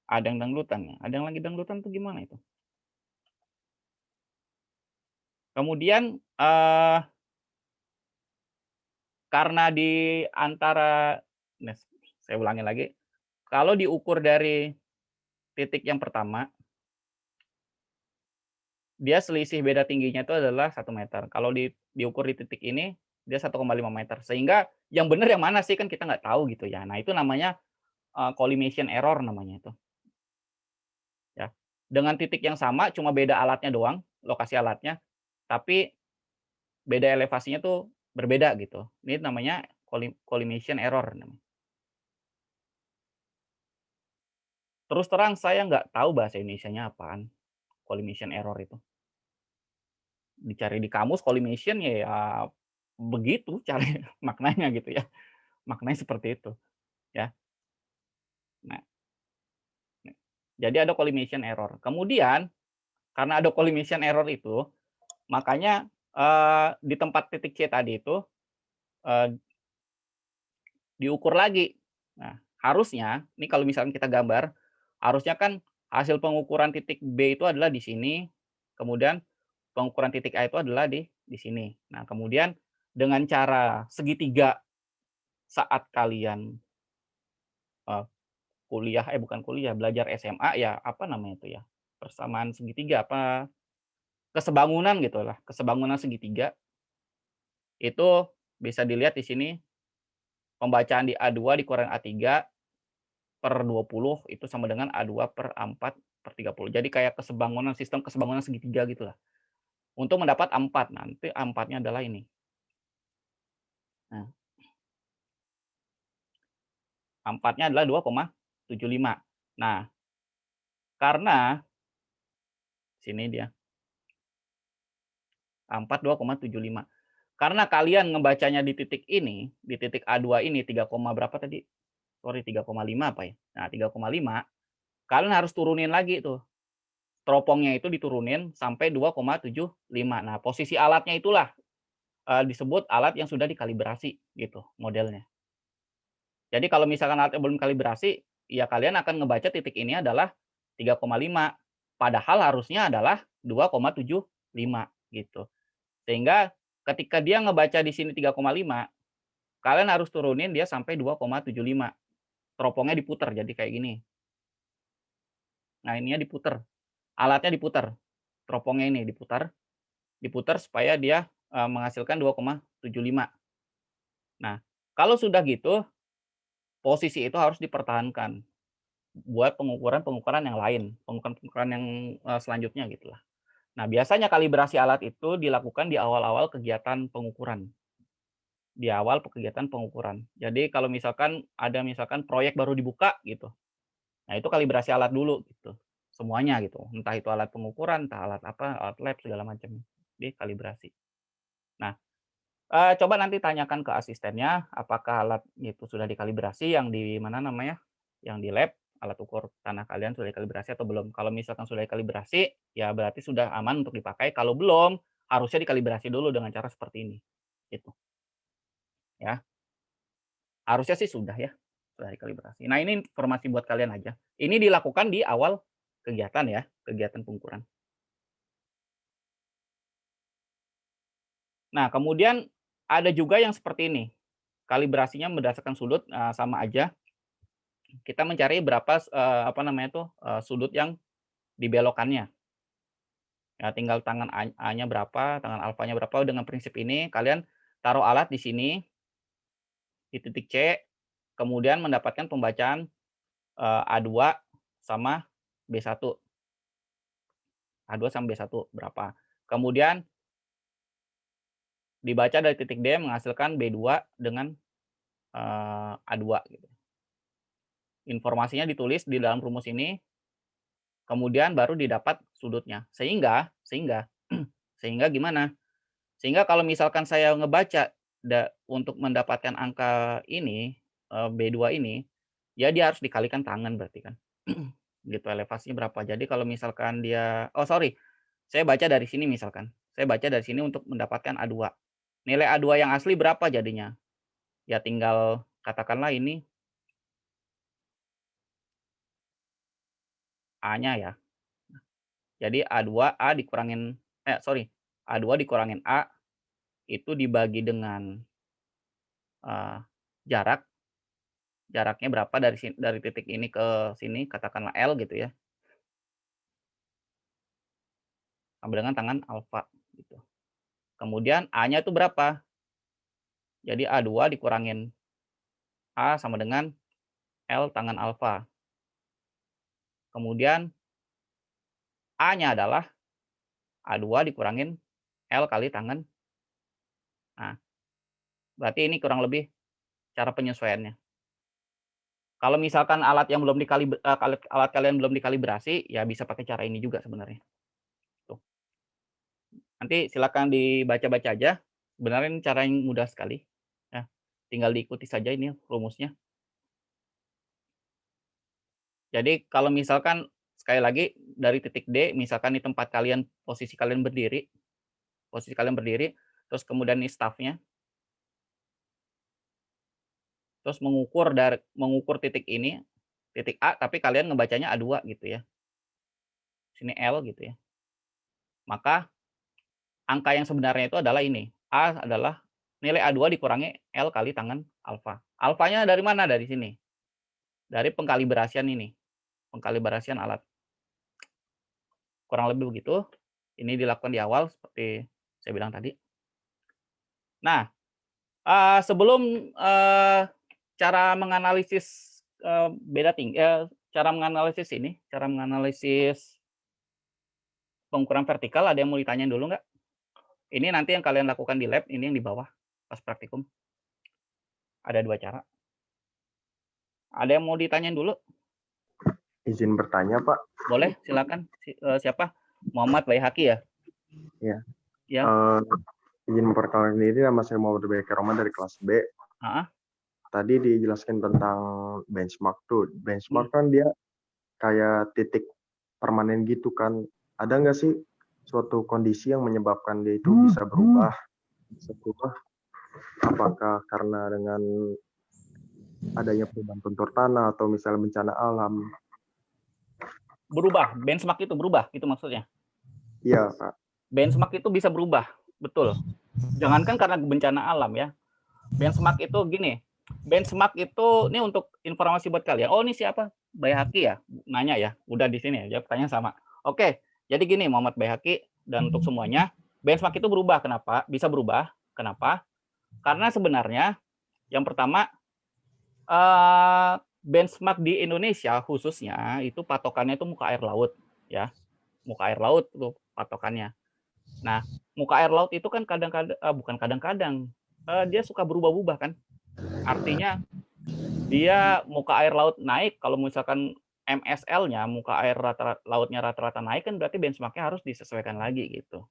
Ada yang dangdutan ya? Ada yang lagi dangdutan tuh gimana itu? Kemudian karena di antara, saya ulangi lagi, kalau diukur dari titik yang pertama, dia selisih beda tingginya itu adalah 1 meter. Kalau diukur di titik ini, dia 1,5 meter. Sehingga yang benar yang mana sih kan kita nggak tahu gitu ya. Nah itu namanya collimation error namanya itu. Ya. Dengan titik yang sama, cuma beda alatnya doang, lokasi alatnya, tapi beda elevasinya tuh berbeda gitu. Ini namanya collimation error namanya. Terus terang saya nggak tahu bahasa Indonesianya apaan, collimation error itu. Dicari di kamus collimation ya begitu cari maknanya gitu ya. Maknanya seperti itu, ya. Nah, jadi ada collimation error. Kemudian karena ada collimation error itu, makanya di tempat titik C tadi itu diukur lagi. Nah, harusnya ini kalau misalnya kita gambar, harusnya kan hasil pengukuran titik B itu adalah di sini, kemudian pengukuran titik A itu adalah di sini. Nah, kemudian dengan cara segitiga saat kalian bukan kuliah, belajar SMA ya apa namanya itu ya? Persamaan segitiga apa kesebangunan gitulah, kesebangunan segitiga. Itu bisa dilihat di sini pembacaan di A2 dikurangi A3 per 20 itu sama dengan A2 per A4 per 30. Jadi kayak sistem kesebangunan segitiga gitulah. Untuk mendapat A4, nanti A4-nya adalah ini. Nah, 4-nya adalah 2,75. Nah, karena sini dia 4 2,75. Karena kalian ngebacanya di titik ini, di titik A2 ini 3, berapa tadi? Sorry 3,5 apa ya? Nah, 3,5 kalian harus turunin lagi tuh. Teropongnya itu diturunin sampai 2,75. Nah, posisi alatnya itulah disebut alat yang sudah dikalibrasi gitu modelnya. Jadi kalau misalkan alatnya belum kalibrasi, ya kalian akan ngebaca titik ini adalah 3,5. Padahal harusnya adalah 2,75 gitu. Sehingga ketika dia ngebaca di sini 3,5, kalian harus turunin dia sampai 2,75. Teropongnya diputer jadi kayak gini. Nah, ininya diputer. Alatnya diputer. Teropongnya ini diputar. Diputar supaya dia menghasilkan 2,75. Nah, kalau sudah gitu, posisi itu harus dipertahankan buat pengukuran-pengukuran yang lain, pengukuran-pengukuran yang selanjutnya gitulah. Nah, biasanya kalibrasi alat itu dilakukan di awal-awal kegiatan pengukuran. Di awal kegiatan pengukuran. Jadi kalau misalkan ada proyek baru dibuka gitu. Nah, itu kalibrasi alat dulu gitu. Semuanya gitu. Entah itu alat pengukuran, entah alat apa, alat lab segala macam. Dikalibrasi. Nah, coba nanti tanyakan ke asistennya apakah alat itu sudah dikalibrasi yang di mana namanya? Yang di lab, alat ukur tanah kalian sudah dikalibrasi atau belum. Kalau misalkan sudah dikalibrasi, ya berarti sudah aman untuk dipakai. Kalau belum, harusnya dikalibrasi dulu dengan cara seperti ini. Gitu. Ya. Harusnya sih sudah ya, sudah dikalibrasi. Nah, ini informasi buat kalian aja. Ini dilakukan di awal kegiatan ya, kegiatan pengukuran. Nah, kemudian ada juga yang seperti ini. Kalibrasinya berdasarkan sudut sama aja. Kita mencari berapa sudut yang dibelokkannya. Ya, tinggal tangan A-nya berapa, tangan alfanya berapa. Dengan prinsip ini kalian taruh alat di sini di titik C, kemudian mendapatkan pembacaan A2 sama B1. A2 sama B1 berapa. Kemudian dibaca dari titik D menghasilkan B2 dengan A2 gitu. Informasinya ditulis di dalam rumus ini, kemudian baru didapat sudutnya. Sehingga gimana? Sehingga kalau misalkan saya ngebaca untuk mendapatkan angka ini, B2 ini, ya dia harus dikalikan tangan berarti kan. Gitu, elevasinya berapa. Jadi kalau misalkan dia saya baca dari sini misalkan. Saya baca dari sini untuk mendapatkan A2. Nilai A2 yang asli berapa jadinya? Ya tinggal katakanlah ini A-nya ya. Jadi A2 dikurangin A2 dikurangin A itu dibagi dengan jarak. Jaraknya berapa dari titik ini ke sini katakanlah L gitu ya. Sama dengan tangan alfa gitu. Kemudian A-nya itu berapa? Jadi A2 dikurangin A sama dengan L tangan alfa. Kemudian A-nya adalah A2 dikurangin L kali tangan. Nah, berarti ini kurang lebih cara penyesuaiannya. Kalau misalkan alat kalian belum dikalibrasi, ya bisa pakai cara ini juga sebenarnya. Tuh. Nanti silakan dibaca-baca aja. Sebenarnya ini cara yang mudah sekali. Ya, tinggal diikuti saja ini rumusnya. Jadi kalau misalkan sekali lagi dari titik D, misalkan di tempat kalian posisi kalian berdiri, terus kemudian ini staffnya, terus mengukur titik ini, titik A, tapi kalian ngebacanya A2 gitu ya. Sini L gitu ya. Maka angka yang sebenarnya itu adalah ini. A adalah nilai A2 dikurangi L kali tangan alfa. Alfanya dari mana? Dari sini. Dari pengkalibrasian ini. Pengkalibrasian alat. Kurang lebih begitu. Ini dilakukan di awal seperti saya bilang tadi. Nah, sebelum cara menganalisis cara menganalisis pengukuran vertikal, ada yang mau ditanyain dulu nggak? Ini nanti yang kalian lakukan di lab, ini yang di bawah pas praktikum. Ada 2 cara. Ada yang mau ditanyain dulu? Izin bertanya, Pak. Boleh, silakan. Siapa? Muhammad Baihaqi ya? Ya. Ya. Izin memperkenalkan diri, nama saya Muhammad Baihaqi Roman dari kelas B. Tadi dijelaskan tentang benchmark tuh. Benchmark kan dia kayak titik permanen gitu kan. Ada nggak sih suatu kondisi yang menyebabkan dia itu bisa berubah? Apakah karena dengan adanya perubahan kontur tanah atau misalnya bencana alam? Berubah, benchmark itu berubah, gitu maksudnya? Iya, Pak. Benchmark itu bisa berubah, betul. Jangankan karena bencana alam ya. Benchmark itu gini, benchmark itu, ini untuk informasi buat kalian. Oh, ini siapa? Baihaqi ya? Nanya ya, udah di sini ya, jawab pertanyaan sama. Oke, jadi gini Muhammad Baihaqi dan untuk semuanya, benchmark itu berubah. Kenapa? Bisa berubah. Kenapa? Karena sebenarnya yang pertama, benchmark di Indonesia khususnya itu patokannya itu muka air laut ya. Muka air laut tuh patokannya. Nah, muka air laut itu kan kadang-kadang bukan kadang-kadang, dia suka berubah-ubah kan. Artinya dia muka air laut naik, kalau misalkan MSL-nya, muka air lautnya rata-rata naik kan berarti benchmark-nya harus disesuaikan lagi gitu.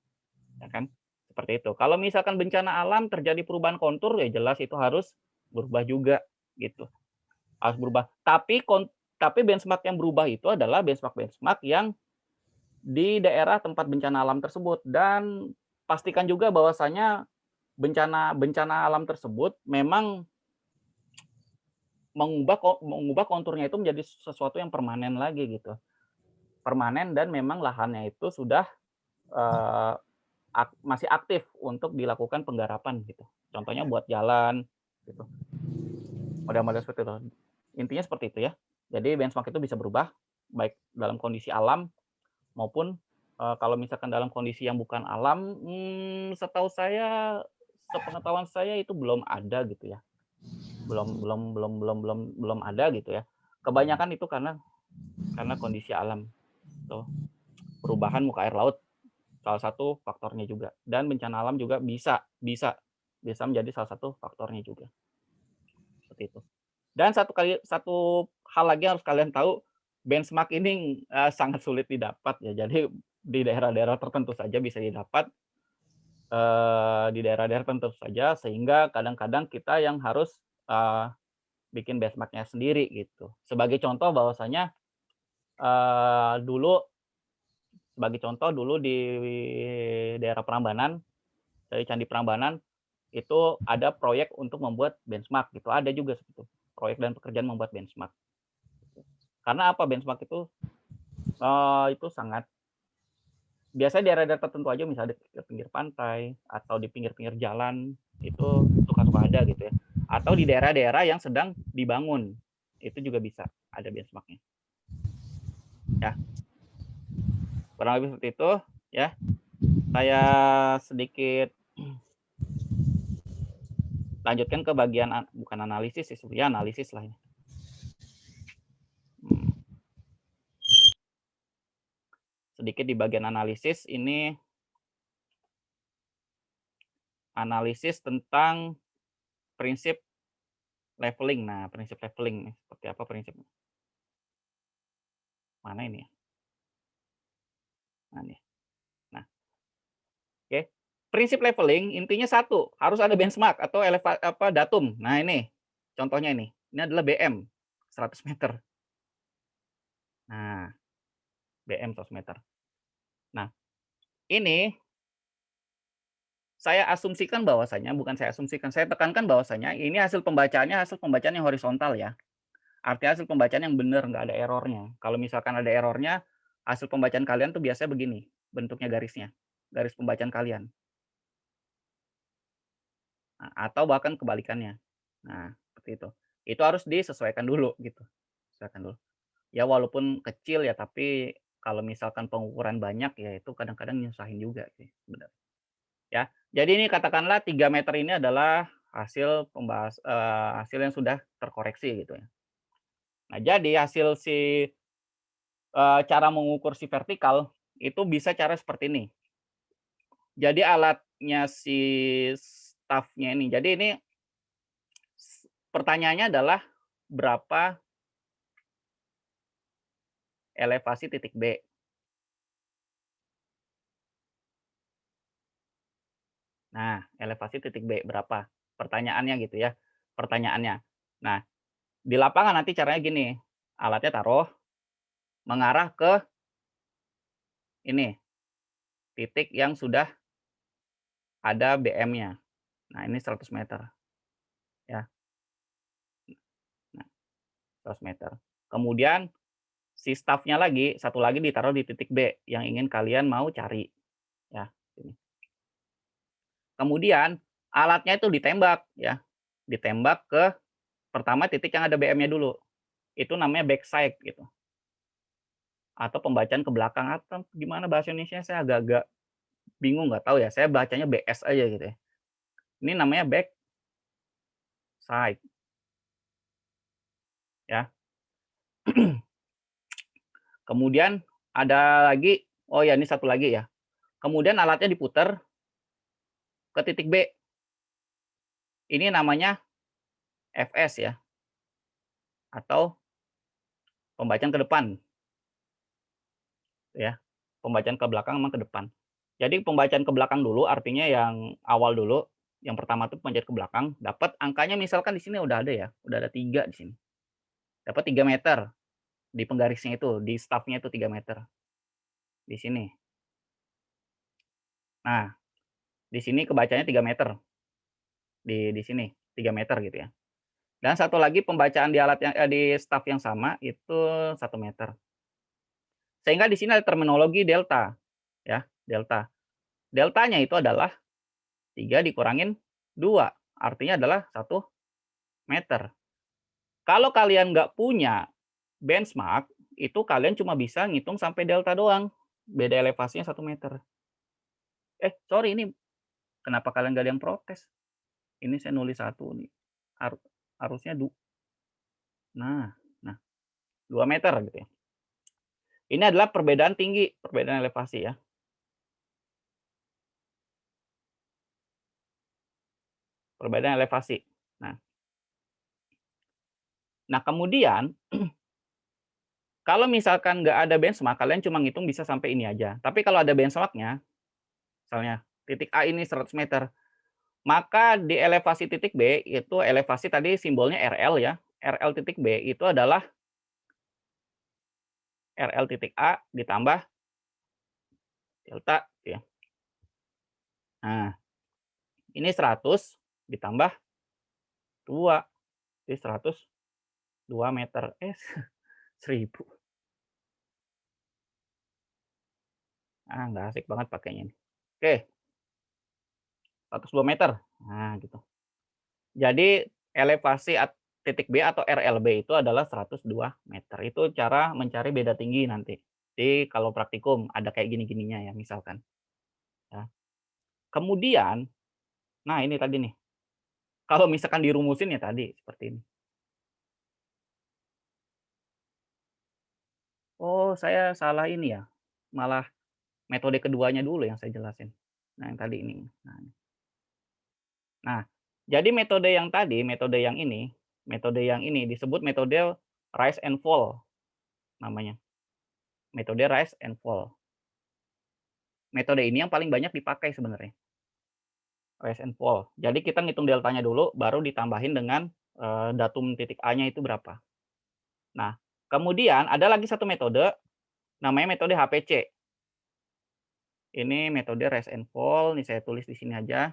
Ya kan? Seperti itu. Kalau misalkan bencana alam terjadi perubahan kontur ya jelas itu harus berubah juga gitu. Harus berubah. Tapi benchmark yang berubah itu adalah benchmark yang di daerah tempat bencana alam tersebut, dan pastikan juga bahwasanya bencana alam tersebut memang mengubah konturnya itu menjadi sesuatu yang permanen lagi gitu. Permanen dan memang lahannya itu sudah masih aktif untuk dilakukan penggarapan gitu. Contohnya buat jalan gitu. Model-model seperti itu. Intinya seperti itu ya. Jadi benchmark itu bisa berubah baik dalam kondisi alam maupun kalau misalkan dalam kondisi yang bukan alam, setahu saya, sepengetahuan saya itu belum ada gitu ya. Belum ada gitu ya. Kebanyakan itu karena kondisi alam. Tuh. Perubahan muka air laut salah satu faktornya juga, dan bencana alam juga bisa menjadi salah satu faktornya juga. Seperti itu. Dan satu hal lagi yang harus kalian tahu, benchmark ini sangat sulit didapat ya. Jadi di daerah-daerah tertentu saja bisa didapat, di daerah-daerah tertentu saja, sehingga kadang-kadang kita yang harus bikin benchmark-nya sendiri gitu. Sebagai contoh bahwasanya dulu di daerah Prambanan, dari Candi Prambanan itu ada proyek untuk membuat benchmark gitu. Ada juga seperti itu, proyek dan pekerjaan membuat benchmark. Karena apa, benchmark itu sangat biasanya di daerah-daerah tertentu aja, misalnya di pinggir pantai atau di pinggir-pinggir jalan itu suka-suka ada gitu ya. Atau di daerah-daerah yang sedang dibangun itu juga bisa ada benchmark-nya. Ya. Kurang lebih seperti itu ya. Saya sedikit lanjutkan ke bagian bukan analisis sih, ya analisis lah ya. Sedikit di bagian analisis ini, analisis tentang prinsip leveling. Nah, prinsip leveling nih, seperti apa prinsipnya? Mana ini ya? Nah, nih. Nah, oke. Prinsip leveling intinya satu, harus ada benchmark atau datum. Nah, ini contohnya ini. Ini adalah BM 100 meter. Nah, BM 100 meter. Nah, ini saya asumsikan bahwasanya, bukan saya asumsikan, saya tekankan bahwasanya ini hasil pembacaan yang horizontal ya. Artinya hasil pembacaan yang benar, nggak ada errornya. Kalau misalkan ada errornya, hasil pembacaan kalian tuh biasanya begini, bentuknya garisnya, garis pembacaan kalian. Nah, atau bahkan kebalikannya. Nah, seperti itu. Itu harus disesuaikan dulu gitu. Sesuaikan dulu. Ya walaupun kecil ya, tapi kalau misalkan pengukuran banyak ya itu kadang-kadang nyusahin juga sih sebenarnya. Ya. Jadi ini katakanlah 3 meter ini adalah hasil hasil yang sudah terkoreksi gitu ya. Nah, jadi hasil cara mengukur si vertikal itu bisa cara seperti ini. Jadi alatnya si staff-nya ini. Jadi ini pertanyaannya adalah berapa elevasi titik B? Nah, elevasi titik B berapa? Pertanyaannya gitu ya, pertanyaannya. Nah, di lapangan nanti caranya gini, alatnya taruh, mengarah ke ini, titik yang sudah ada BM-nya. Nah, ini 100 meter, ya. Nah, 100 meter. Kemudian si staff-nya lagi, satu lagi ditaruh di titik B yang ingin kalian mau cari, ya. Ini. Kemudian alatnya itu ditembak, ya. Ditembak ke pertama titik yang ada BM-nya dulu. Itu namanya backside gitu. Atau pembacaan ke belakang atau gimana bahasa Indonesia saya agak-agak bingung, nggak tahu ya. Saya bacanya BS aja gitu ya. Ini namanya back side, ya. Kemudian ada lagi, oh ya ini satu lagi ya. Kemudian alatnya diputar ke titik B. Ini namanya FS ya. Atau pembacaan ke depan. Ya. Pembacaan ke belakang sama ke depan. Jadi pembacaan ke belakang dulu artinya yang awal dulu. Yang pertama tuh pembacaan ke belakang, dapat angkanya misalkan di sini udah ada ya, udah ada 3 di sini. Dapat 3 meter di penggarisnya itu, di staffnya itu 3 meter. Di sini. Nah, di sini kebacanya 3 meter. Di sini 3 meter gitu ya. Dan satu lagi pembacaan di alat yang di staff yang sama itu 1 meter. Sehingga di sini ada terminologi delta ya, delta. Deltanya itu adalah 3 dikurangin 2, artinya adalah 1 meter. Kalau kalian nggak punya benchmark, itu kalian cuma bisa ngitung sampai delta doang. Beda elevasinya 1 meter. Sorry ini kenapa kalian nggak ada yang protes? Ini saya nulis 1 nih. Harusnya nah, 2 meter gitu ya. Ini adalah perbedaan tinggi, perbedaan elevasi ya. Perbedaan elevasi. Nah kemudian kalau misalkan nggak ada benchmark, kalian cuma ngitung bisa sampai ini aja. Tapi kalau ada benchmark-nya, misalnya titik A ini 100 meter, maka di elevasi titik B itu elevasi tadi simbolnya RL ya. RL titik B itu adalah RL titik A ditambah delta ya. Nah, ini 100 ditambah 2, jadi 102 meter. 1000. Nggak asik banget pakainya ini. Oke. 102 meter. Nah, gitu. Jadi elevasi titik B atau RLB itu adalah 102 meter. Itu cara mencari beda tinggi nanti. Jadi kalau praktikum ada kayak gini-gininya ya misalkan. Ya. Kemudian, nah ini tadi nih. Kalau misalkan dirumusin ya tadi seperti ini. Oh, saya salah ini ya. Malah metode keduanya dulu yang saya jelasin. Nah, yang tadi ini. Nah, jadi metode yang tadi, metode yang ini disebut metode rise and fall namanya. Metode rise and fall. Metode ini yang paling banyak dipakai sebenarnya. Rise and fall. Jadi kita ngitung deltanya dulu, baru ditambahin dengan datum titik A-nya itu berapa. Nah, kemudian ada lagi satu metode, namanya metode HPC. Ini metode rise and fall, ini saya tulis di sini aja.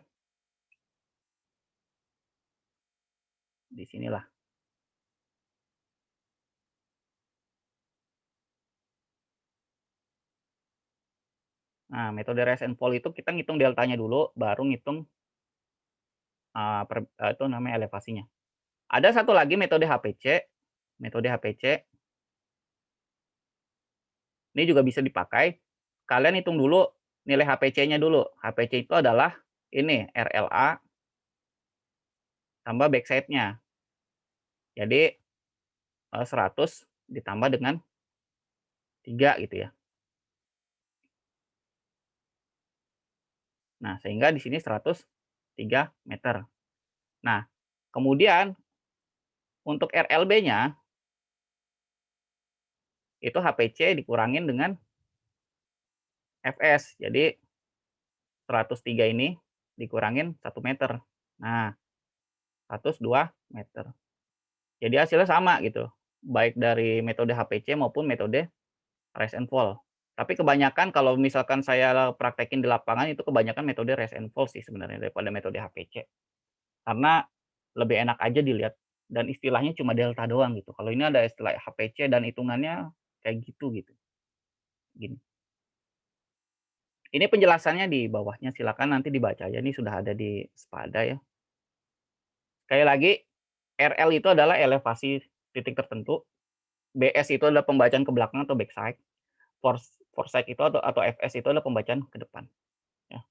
Di sinilah. Nah, metode rise and fall itu kita ngitung deltanya dulu, baru ngitung itu namanya elevasinya. Ada satu lagi metode HPC. Metode HPC. Ini juga bisa dipakai. Kalian hitung dulu nilai HPC-nya dulu. HPC itu adalah ini RLA tambah backside-nya. Jadi 100 ditambah dengan 3 gitu ya. Nah, sehingga di sini 103 meter. Nah, kemudian Untuk RLB-nya itu HPC dikurangin dengan Fs. Jadi 103 ini dikurangin 1 meter. Nah, 102 meter. Jadi hasilnya sama gitu. Baik dari metode HPC maupun metode rise and fall. Tapi kebanyakan kalau misalkan saya praktekin di lapangan itu kebanyakan metode rise and fall sih sebenarnya daripada metode HPC. Karena lebih enak aja dilihat dan istilahnya cuma delta doang gitu. Kalau ini ada istilah HPC dan hitungannya kayak gitu. Gini. Ini penjelasannya di bawahnya, silakan nanti dibaca aja, ini sudah ada di Spada ya. Sekali lagi, RL itu adalah elevasi titik tertentu, BS itu adalah pembacaan ke belakang atau backside, foresight itu atau FS itu adalah pembacaan ke depan. Ya.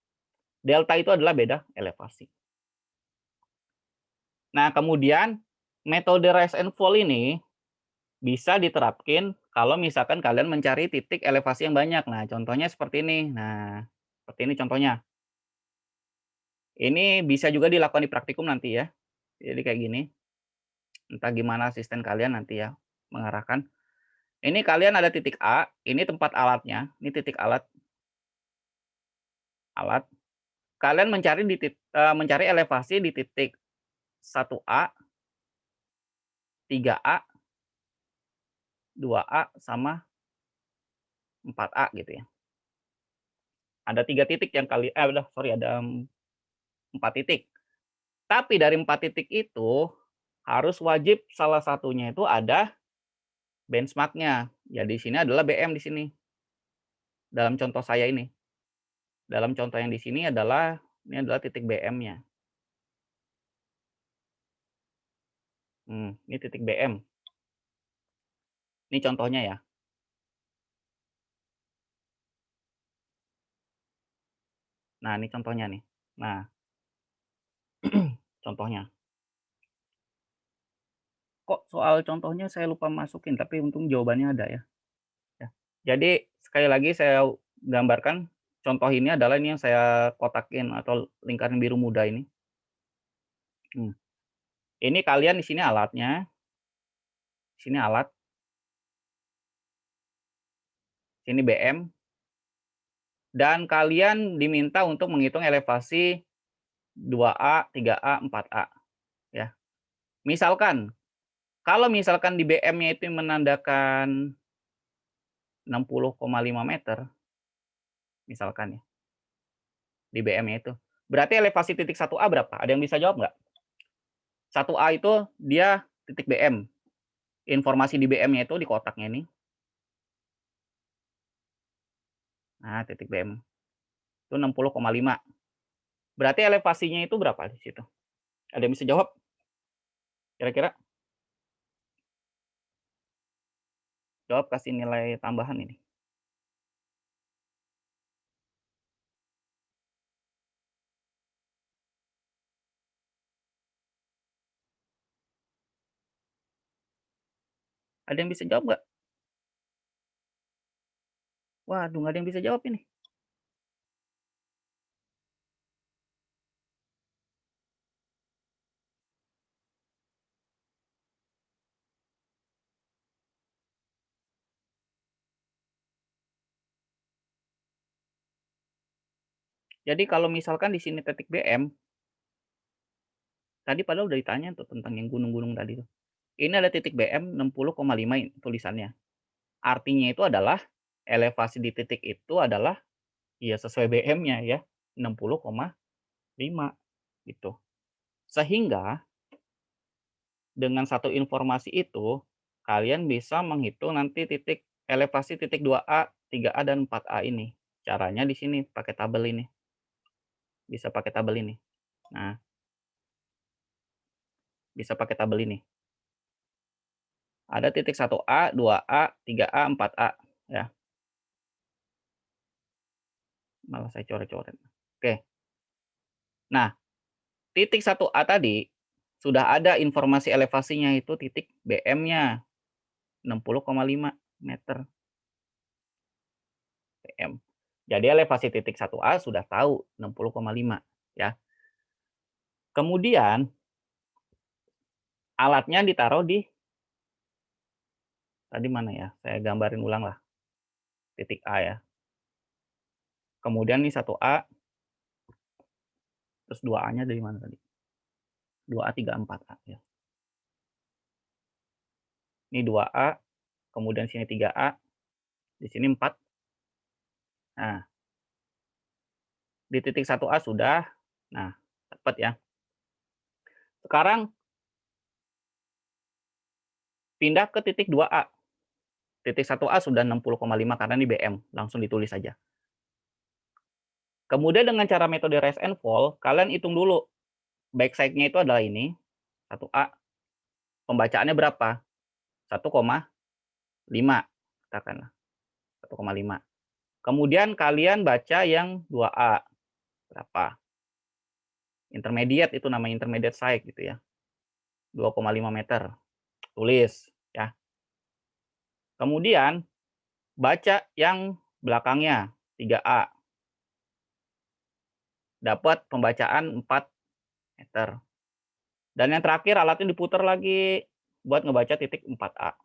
Delta itu adalah beda elevasi. Nah, kemudian metode rise and fall ini bisa diterapkan kalau misalkan kalian mencari titik elevasi yang banyak. Nah, contohnya seperti ini. Nah, seperti ini contohnya. Ini bisa juga dilakukan di praktikum nanti ya. Jadi kayak gini. Entah gimana asisten kalian nanti ya mengarahkan. Ini kalian ada titik A, ini tempat alatnya, ini titik alat. Kalian mencari elevasi di titik 1A, 3A, 2A sama 4A gitu ya. Ada 3 titik yang ada 4 titik. Tapi dari 4 titik itu harus wajib salah satunya itu ada benchmark-nya. Ya di sini adalah BM di sini. Dalam contoh saya ini. Dalam contoh yang di sini adalah ini adalah titik BM-nya. Ini titik BM. Ini contohnya ya. Nah, ini contohnya nih. Nah, contohnya. Kok soal contohnya saya lupa masukin, tapi untung jawabannya ada ya. Jadi, sekali lagi saya gambarkan, contoh ini adalah ini yang saya kotakin atau lingkaran biru muda ini. Ini kalian di sini alatnya. Sini alat. Sini BM. Dan kalian diminta untuk menghitung elevasi 2A, 3A, 4A. Ya. Misalkan, kalau misalkan di BM-nya itu menandakan 60,5 meter, misalkan ya, di BM-nya itu. Berarti elevasi titik 1A berapa? Ada yang bisa jawab nggak? 1A itu dia titik BM. Informasi di BM-nya itu di kotaknya ini. Nah, titik BM. Itu 60,5. Berarti elevasinya itu berapa di situ? Ada yang bisa jawab? Kira-kira? Jawab, kasih nilai tambahan ini. Ada yang bisa jawab nggak? Waduh, nggak ada yang bisa jawab ini. Jadi kalau misalkan di sini titik BM, tadi padahal udah ditanya tuh tentang yang gunung-gunung tadi tuh. Ini ada titik BM 60,5 tulisannya. Artinya itu adalah elevasi di titik itu adalah ya sesuai BM-nya ya, 60,5 gitu. Sehingga dengan satu informasi itu kalian bisa menghitung nanti titik elevasi titik 2A, 3A dan 4A ini. Caranya di sini pakai tabel ini. Bisa pakai tabel ini. Nah, bisa pakai tabel ini. Ada titik 1A, 2A, 3A, 4A ya. Malah saya coret-coret. Oke. Nah, titik 1A tadi sudah ada informasi elevasinya itu titik BM-nya 60,5 meter. BM. Jadi elevasi titik 1A sudah tahu 60,5 ya. Kemudian alatnya ditaruh di tadi mana ya? Saya gambarin ulang lah. Titik A ya. Kemudian ini 1A, terus 2A-nya dari mana tadi? 2A, 3A, 4A ya. Ini 2A, kemudian sini 3A, di sini 4. Nah, di titik 1A sudah. Nah, dapat ya. Sekarang pindah ke titik 2A. Titik 1A sudah 60,5 karena ini BM, langsung ditulis saja. Kemudian dengan cara metode rise and fall, kalian hitung dulu. Backside-nya itu adalah ini, 1A. Pembacaannya berapa? 1,5. Katakanlah. 1,5. Kemudian kalian baca yang 2A. Berapa? Intermediate itu namanya intermediate side gitu ya. 2,5 meter. Tulis ya. Kemudian baca yang belakangnya 3A. Dapat pembacaan 4 meter. Dan yang terakhir alatnya diputar lagi buat ngebaca titik 4A.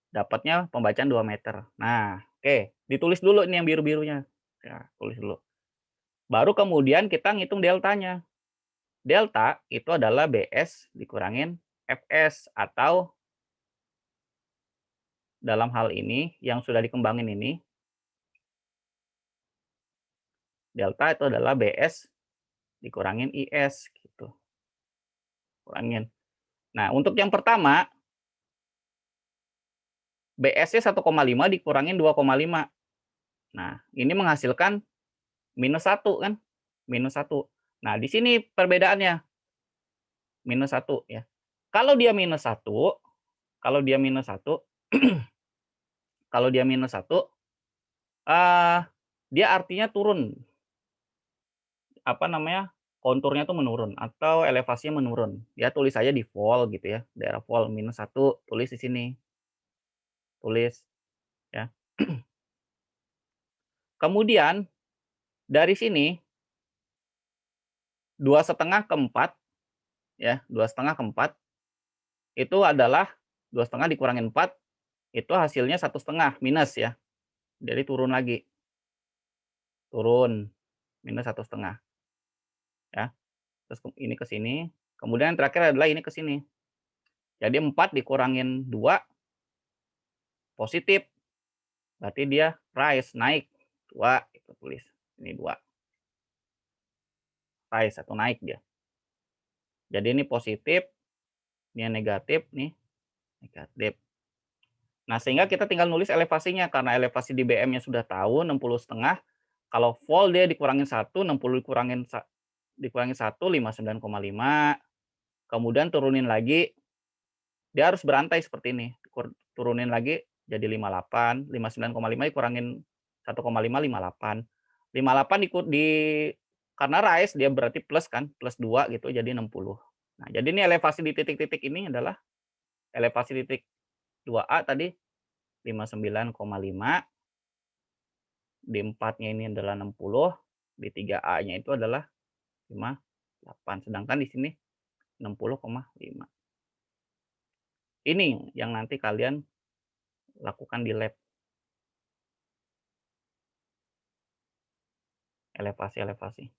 Dapatnya pembacaan 2 meter. Nah, oke, ditulis dulu ini yang biru-birunya. Ya, tulis dulu. Baru kemudian kita ngitung deltanya. Delta itu adalah BS dikurangin FS, atau dalam hal ini yang sudah dikembangin ini, delta itu adalah BS dikurangin IS gitu. Kurangin. Nah, untuk yang pertama BS-nya 1,5 dikurangin 2,5. Nah, ini menghasilkan minus 1 kan? Minus 1. Nah, di sini perbedaannya. Minus 1 ya. Kalau dia minus 1, kalau dia minus 1, kalau dia minus 1, dia artinya turun. Apa namanya? Konturnya tuh menurun atau elevasinya menurun. Ya tulis aja di fall gitu ya. Daerah fall minus 1, tulis di sini. Tulis ya. Kemudian dari sini 2,5 ke 4 ya, 2,5 ke 4 itu adalah 2,5 dikurangin 4 itu hasilnya 1,5 minus ya. Jadi turun lagi. Turun minus 1,5 ya. Terus ini ke sini, kemudian yang terakhir adalah ini ke sini. Jadi 4 dikurangin 2 positif. Berarti dia rise, naik. 2 itu tulis. Ini 2. Rise atau naik dia. Jadi ini positif, ini yang negatif, nih negatif. Nah, sehingga kita tinggal nulis elevasinya karena elevasi di BM-nya sudah tahu 60,5. Kalau fall dia dikurangin 1, 60 dikurangin 1, 59,5. Kemudian turunin lagi. Dia harus berantai seperti ini. Turunin lagi jadi 58, 59,5 dikurangin 1,5, 58. 58 karena rise dia berarti plus kan, plus 2 gitu jadi 60. Nah, jadi ini elevasi di titik-titik ini adalah elevasi titik 2A tadi 59,5. Di 4-nya ini adalah 60, di 3A-nya itu adalah 58. Sedangkan di sini 60,5. Ini yang nanti kalian lakukan di lab. Elevasi-elevasi.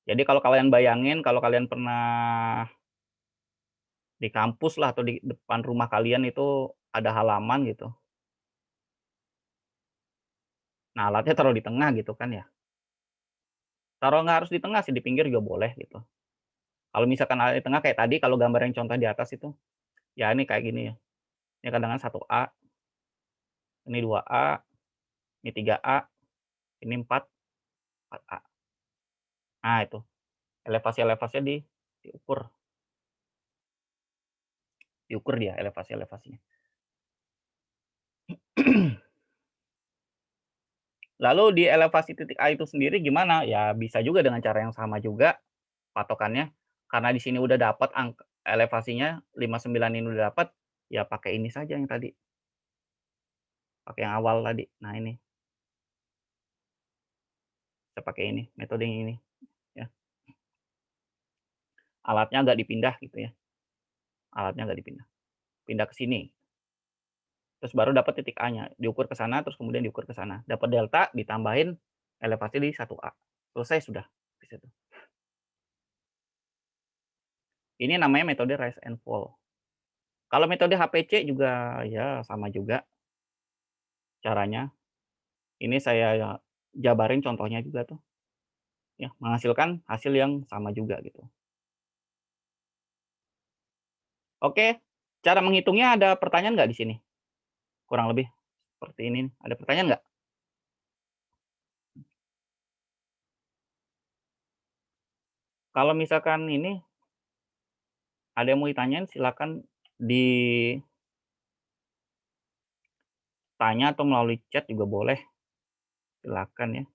Jadi kalau kalian bayangin, kalau kalian pernah di kampus lah atau di depan rumah kalian itu ada halaman gitu. Nah, alatnya taruh di tengah gitu kan ya. Taruh nggak harus di tengah sih, di pinggir juga boleh gitu. Kalau misalkan alat di tengah kayak tadi, kalau gambar yang contoh di atas itu, ya ini kayak gini ya. Ini kadang-kadang 1A, ini 2A, ini 3A, ini 4A. Nah itu, elevasi-elevasinya diukur. Diukur dia elevasi-elevasinya. Lalu di elevasi titik A itu sendiri gimana? Ya bisa juga dengan cara yang sama juga patokannya. Karena di sini udah dapat angka elevasinya 59 ini udah dapat, ya pakai ini saja yang tadi. Pakai yang awal tadi. Nah ini. Saya pakai ini, metode yang ini ya. alatnya agak dipindah gitu ya. Alatnya agak dipindah. Pindah ke sini. Terus baru dapat titik A-nya, diukur ke sana, terus kemudian diukur ke sana. Dapat delta, ditambahin elevasi di 1A. Selesai sudah. Di situ. Ini namanya metode rise and fall. Kalau metode HPC juga ya sama juga caranya. Ini saya jabarin contohnya juga tuh. Ya, menghasilkan hasil yang sama juga gitu. Oke, cara menghitungnya ada pertanyaan nggak di sini? Kurang lebih seperti ini. Ada pertanyaan nggak? Kalau misalkan ini ada yang mau ditanyain silakan ditanya atau melalui chat juga boleh. Silakan ya.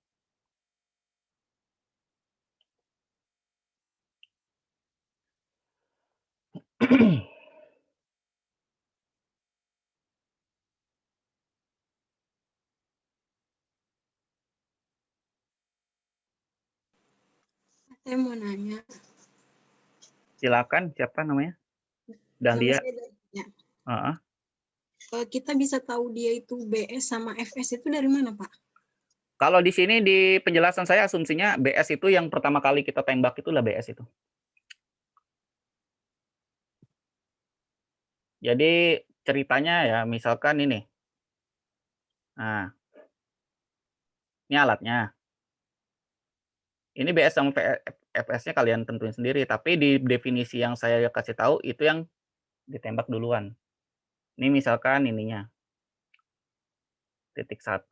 Saya mau nanya. Silakan, siapa namanya? Nama Dahlia. saya Dahlia. Heeh. Kita bisa tahu dia itu BS sama FS itu dari mana, Pak? Kalau di sini di penjelasan saya asumsinya BS itu yang pertama kali kita tembak itulah BS itu. Jadi ceritanya ya misalkan ini. Nah. Ini alatnya. Ini BS sama FS-nya kalian tentuin sendiri, tapi di definisi yang saya kasih tahu itu yang ditembak duluan. Ini misalkan ininya. Titik 1,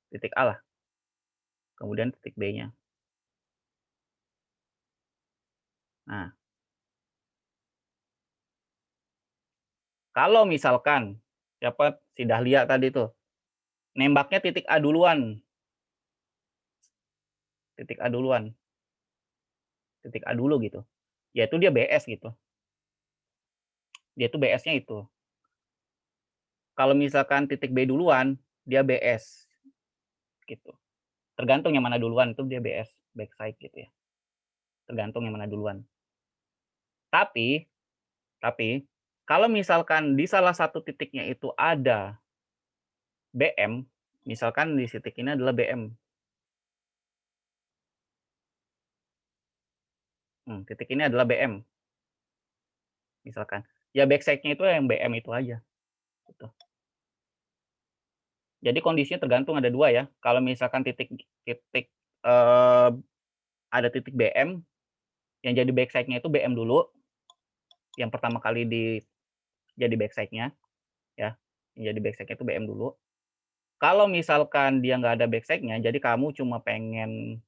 titik A lah. Kemudian titik B-nya. Nah. Kalau misalkan siapa si Dahlia tadi tuh nembaknya titik A duluan. Titik A duluan. Titik A dulu gitu. Yaitu dia BS gitu. Dia tuh BS-nya itu. Kalau misalkan titik B duluan, dia BS. Gitu. Tergantung yang mana duluan itu dia BS, backside gitu ya. Tergantung yang mana duluan. Tapi kalau misalkan di salah satu titiknya itu ada BM, misalkan di titik ini adalah BM. Titik ini adalah BM. Misalkan. Ya backside-nya itu yang BM itu aja. Gitu. Jadi kondisinya tergantung ada dua ya. Kalau misalkan ada titik BM, yang jadi backside-nya itu BM dulu. Yang pertama kali jadi backside-nya. Ya, yang jadi backside-nya itu BM dulu. Kalau misalkan dia nggak ada backside-nya, jadi kamu cuma pengen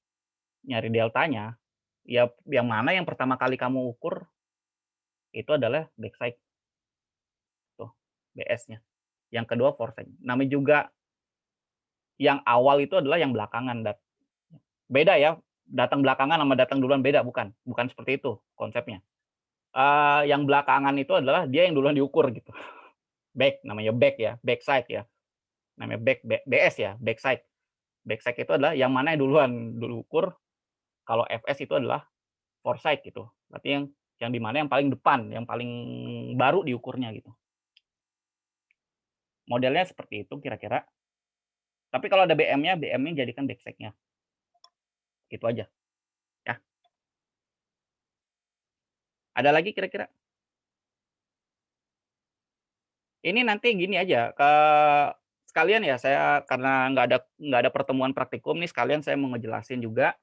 nyari deltanya, ya yang mana yang pertama kali kamu ukur itu adalah backside. Tuh, BS-nya. Yang kedua foresight. Namanya juga yang awal itu adalah yang belakangan. Beda ya, datang belakangan sama datang duluan beda, bukan. Bukan seperti itu konsepnya. Yang belakangan itu adalah dia yang duluan diukur gitu. Back, namanya back ya, backside ya. Namanya BS ya, backside. Backside itu adalah yang mana yang duluan ukur. Kalau FS itu adalah foresight gitu. Berarti yang di mana yang paling depan, yang paling baru diukurnya gitu. Modelnya seperti itu kira-kira. Tapi kalau ada BM-nya, BM-nya jadikan backside-nya. Gitu aja. Ya. Ada lagi kira-kira? Ini nanti gini aja, sekalian ya saya karena nggak ada pertemuan praktikum nih, sekalian saya mau ngejelasin juga.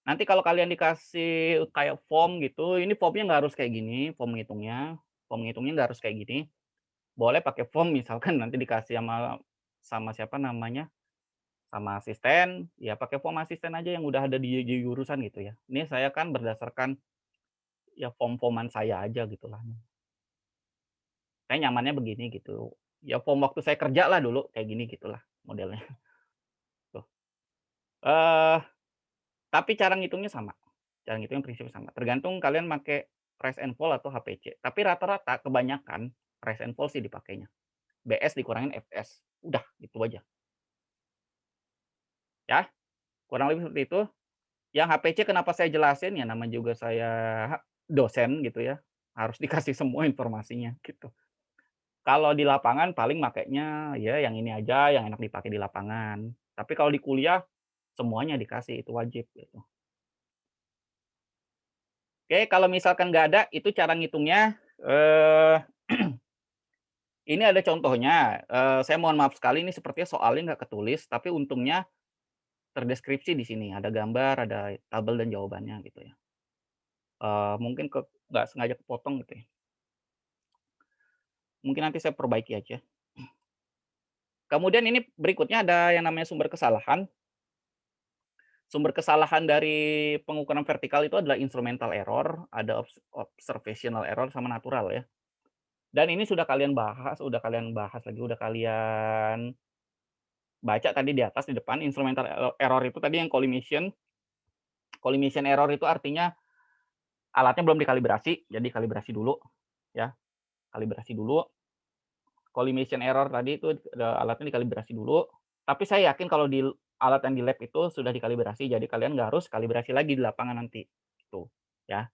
Nanti kalau kalian dikasih kayak form gitu, ini formnya nggak harus kayak gini, form ngitungnya nggak harus kayak gini. Boleh pakai form misalkan nanti dikasih sama siapa namanya, sama asisten, ya pakai form asisten aja yang udah ada di jurusan gitu ya. Ini saya kan berdasarkan ya form-forman saya aja gitulah. Saya nyamannya begini gitu. Ya form waktu saya kerja lah dulu kayak gini gitulah modelnya. Tuh. Tapi cara ngitungnya sama. Cara ngitungnya prinsipnya sama. Tergantung kalian pakai rise and fall atau HPC. Tapi rata-rata kebanyakan rise and fall sih dipakainya. BS dikurangin FS. Udah, gitu aja. Ya, kurang lebih seperti itu. Yang HPC kenapa saya jelasin ya nama juga saya dosen gitu ya, harus dikasih semua informasinya gitu. Kalau di lapangan paling makainya ya yang ini aja yang enak dipakai di lapangan. Tapi kalau di kuliah semuanya dikasih, itu wajib gitu. Oke, kalau misalkan nggak ada, itu cara ngitungnya, ini ada contohnya, saya mohon maaf sekali ini sepertinya soalnya nggak ketulis, tapi untungnya terdeskripsi di sini, ada gambar, ada tabel dan jawabannya gitu ya. Mungkin nggak sengaja kepotong gitu ya. Mungkin nanti saya perbaiki aja. Kemudian ini berikutnya ada yang namanya sumber kesalahan. Sumber kesalahan dari pengukuran vertikal itu adalah instrumental error, ada observational error, sama natural ya. Dan ini sudah kalian bahas lagi, udah kalian baca tadi di atas di depan. Instrumental error itu tadi yang collimation. Collimation error itu artinya alatnya belum dikalibrasi, jadi kalibrasi dulu ya. Kalibrasi dulu. Collimation error tadi itu alatnya dikalibrasi dulu. Tapi saya yakin kalau di alat yang di lab itu sudah dikalibrasi, jadi kalian nggak harus kalibrasi lagi di lapangan nanti, gitu ya.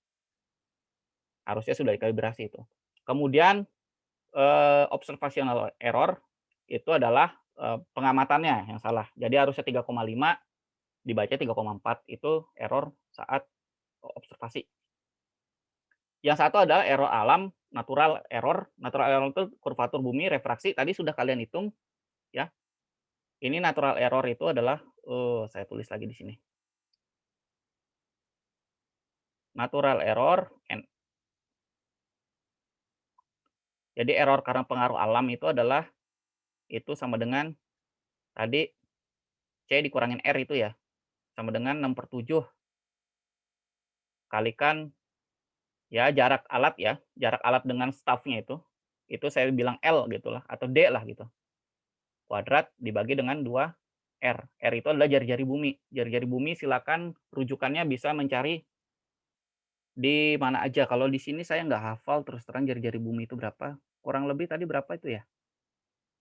Harusnya sudah dikalibrasi itu. Kemudian observational error itu adalah pengamatannya yang salah. Jadi harusnya 3,5 dibaca 3,4, itu error saat observasi. Yang satu adalah error alam, natural error. Natural error itu kurvatur bumi, refraksi, tadi sudah kalian hitung ya. Ini natural error itu adalah, saya tulis lagi di sini. Natural error jadi error karena pengaruh alam itu adalah, itu sama dengan tadi C dikurangin R itu ya, sama dengan 6/7 kalikan ya jarak alat ya, jarak alat dengan stafnya itu saya bilang L gitulah atau D lah gitu. Kuadrat dibagi dengan 2R. R itu adalah jari-jari bumi. Jari-jari bumi silakan rujukannya bisa mencari di mana aja. Kalau di sini saya nggak hafal terus terang jari-jari bumi itu berapa. Kurang lebih tadi berapa itu ya?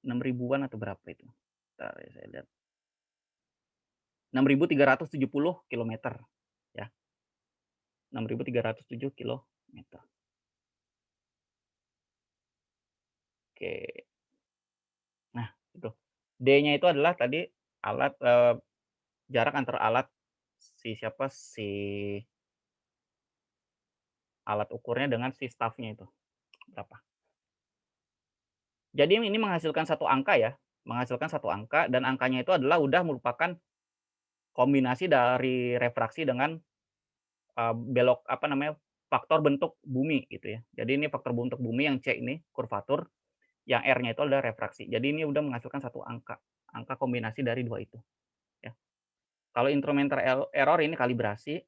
6 ribuan atau berapa itu? Bentar ya saya lihat. 6.370 kilometer ya. 6.307 kilometer. Oke. Nah, itu. D-nya itu adalah tadi alat jarak antar alat si alat ukurnya dengan si stafnya itu berapa. Jadi ini menghasilkan satu angka ya, menghasilkan satu angka dan angkanya itu adalah udah merupakan kombinasi dari refraksi dengan belok apa namanya faktor bentuk bumi gitu ya. Jadi ini faktor bentuk bumi yang C ini kurvatur, yang R-nya itu adalah refraksi. Jadi ini udah menghasilkan satu angka, angka kombinasi dari dua itu. Ya. Kalau instrumental error ini kalibrasi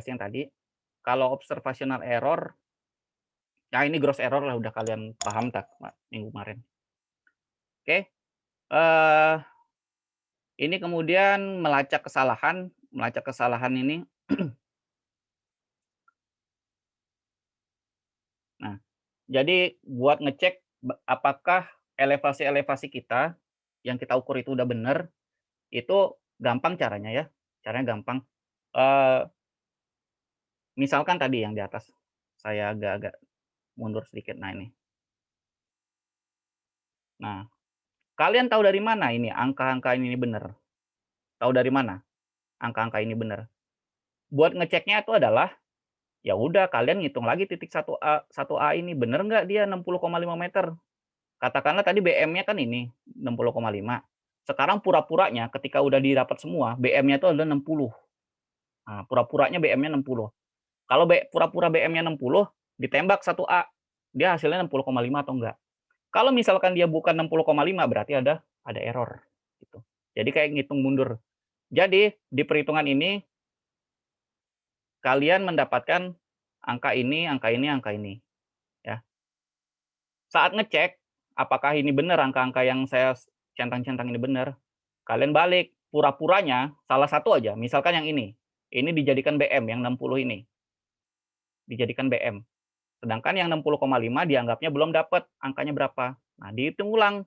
yang tadi. Kalau observational error, ya ini gross error lah udah kalian paham tak minggu kemarin. Oke, ini kemudian melacak kesalahan ini. Nah, jadi buat ngecek apakah elevasi-elevasi kita yang kita ukur itu udah benar, itu gampang caranya ya, caranya gampang. Misalkan tadi yang di atas, saya agak-agak mundur sedikit, nah ini. Nah, kalian tahu dari mana ini angka-angka ini benar? Tahu dari mana angka-angka ini benar? Buat ngeceknya itu adalah, ya udah kalian ngitung lagi titik 1A ini, benar nggak dia 60,5 meter? Katakanlah tadi BM-nya kan ini 60,5. Sekarang pura-puranya ketika udah didapat semua, BM-nya itu adalah 60. Nah, pura-puranya BM-nya 60. Kalau pura-pura BM-nya 60, ditembak 1A, dia hasilnya 60,5 atau enggak. Kalau misalkan dia bukan 60,5 berarti ada error gitu. Jadi kayak ngitung mundur. Jadi di perhitungan ini kalian mendapatkan angka ini, angka ini, angka ini ya. Saat ngecek apakah ini benar angka-angka yang saya centang-centang ini benar, kalian balik pura-puranya salah satu aja, misalkan yang ini dijadikan BM yang 60 ini. Dijadikan BM. Sedangkan yang 60,5 dianggapnya belum dapat angkanya berapa. Nah, dihitung ulang.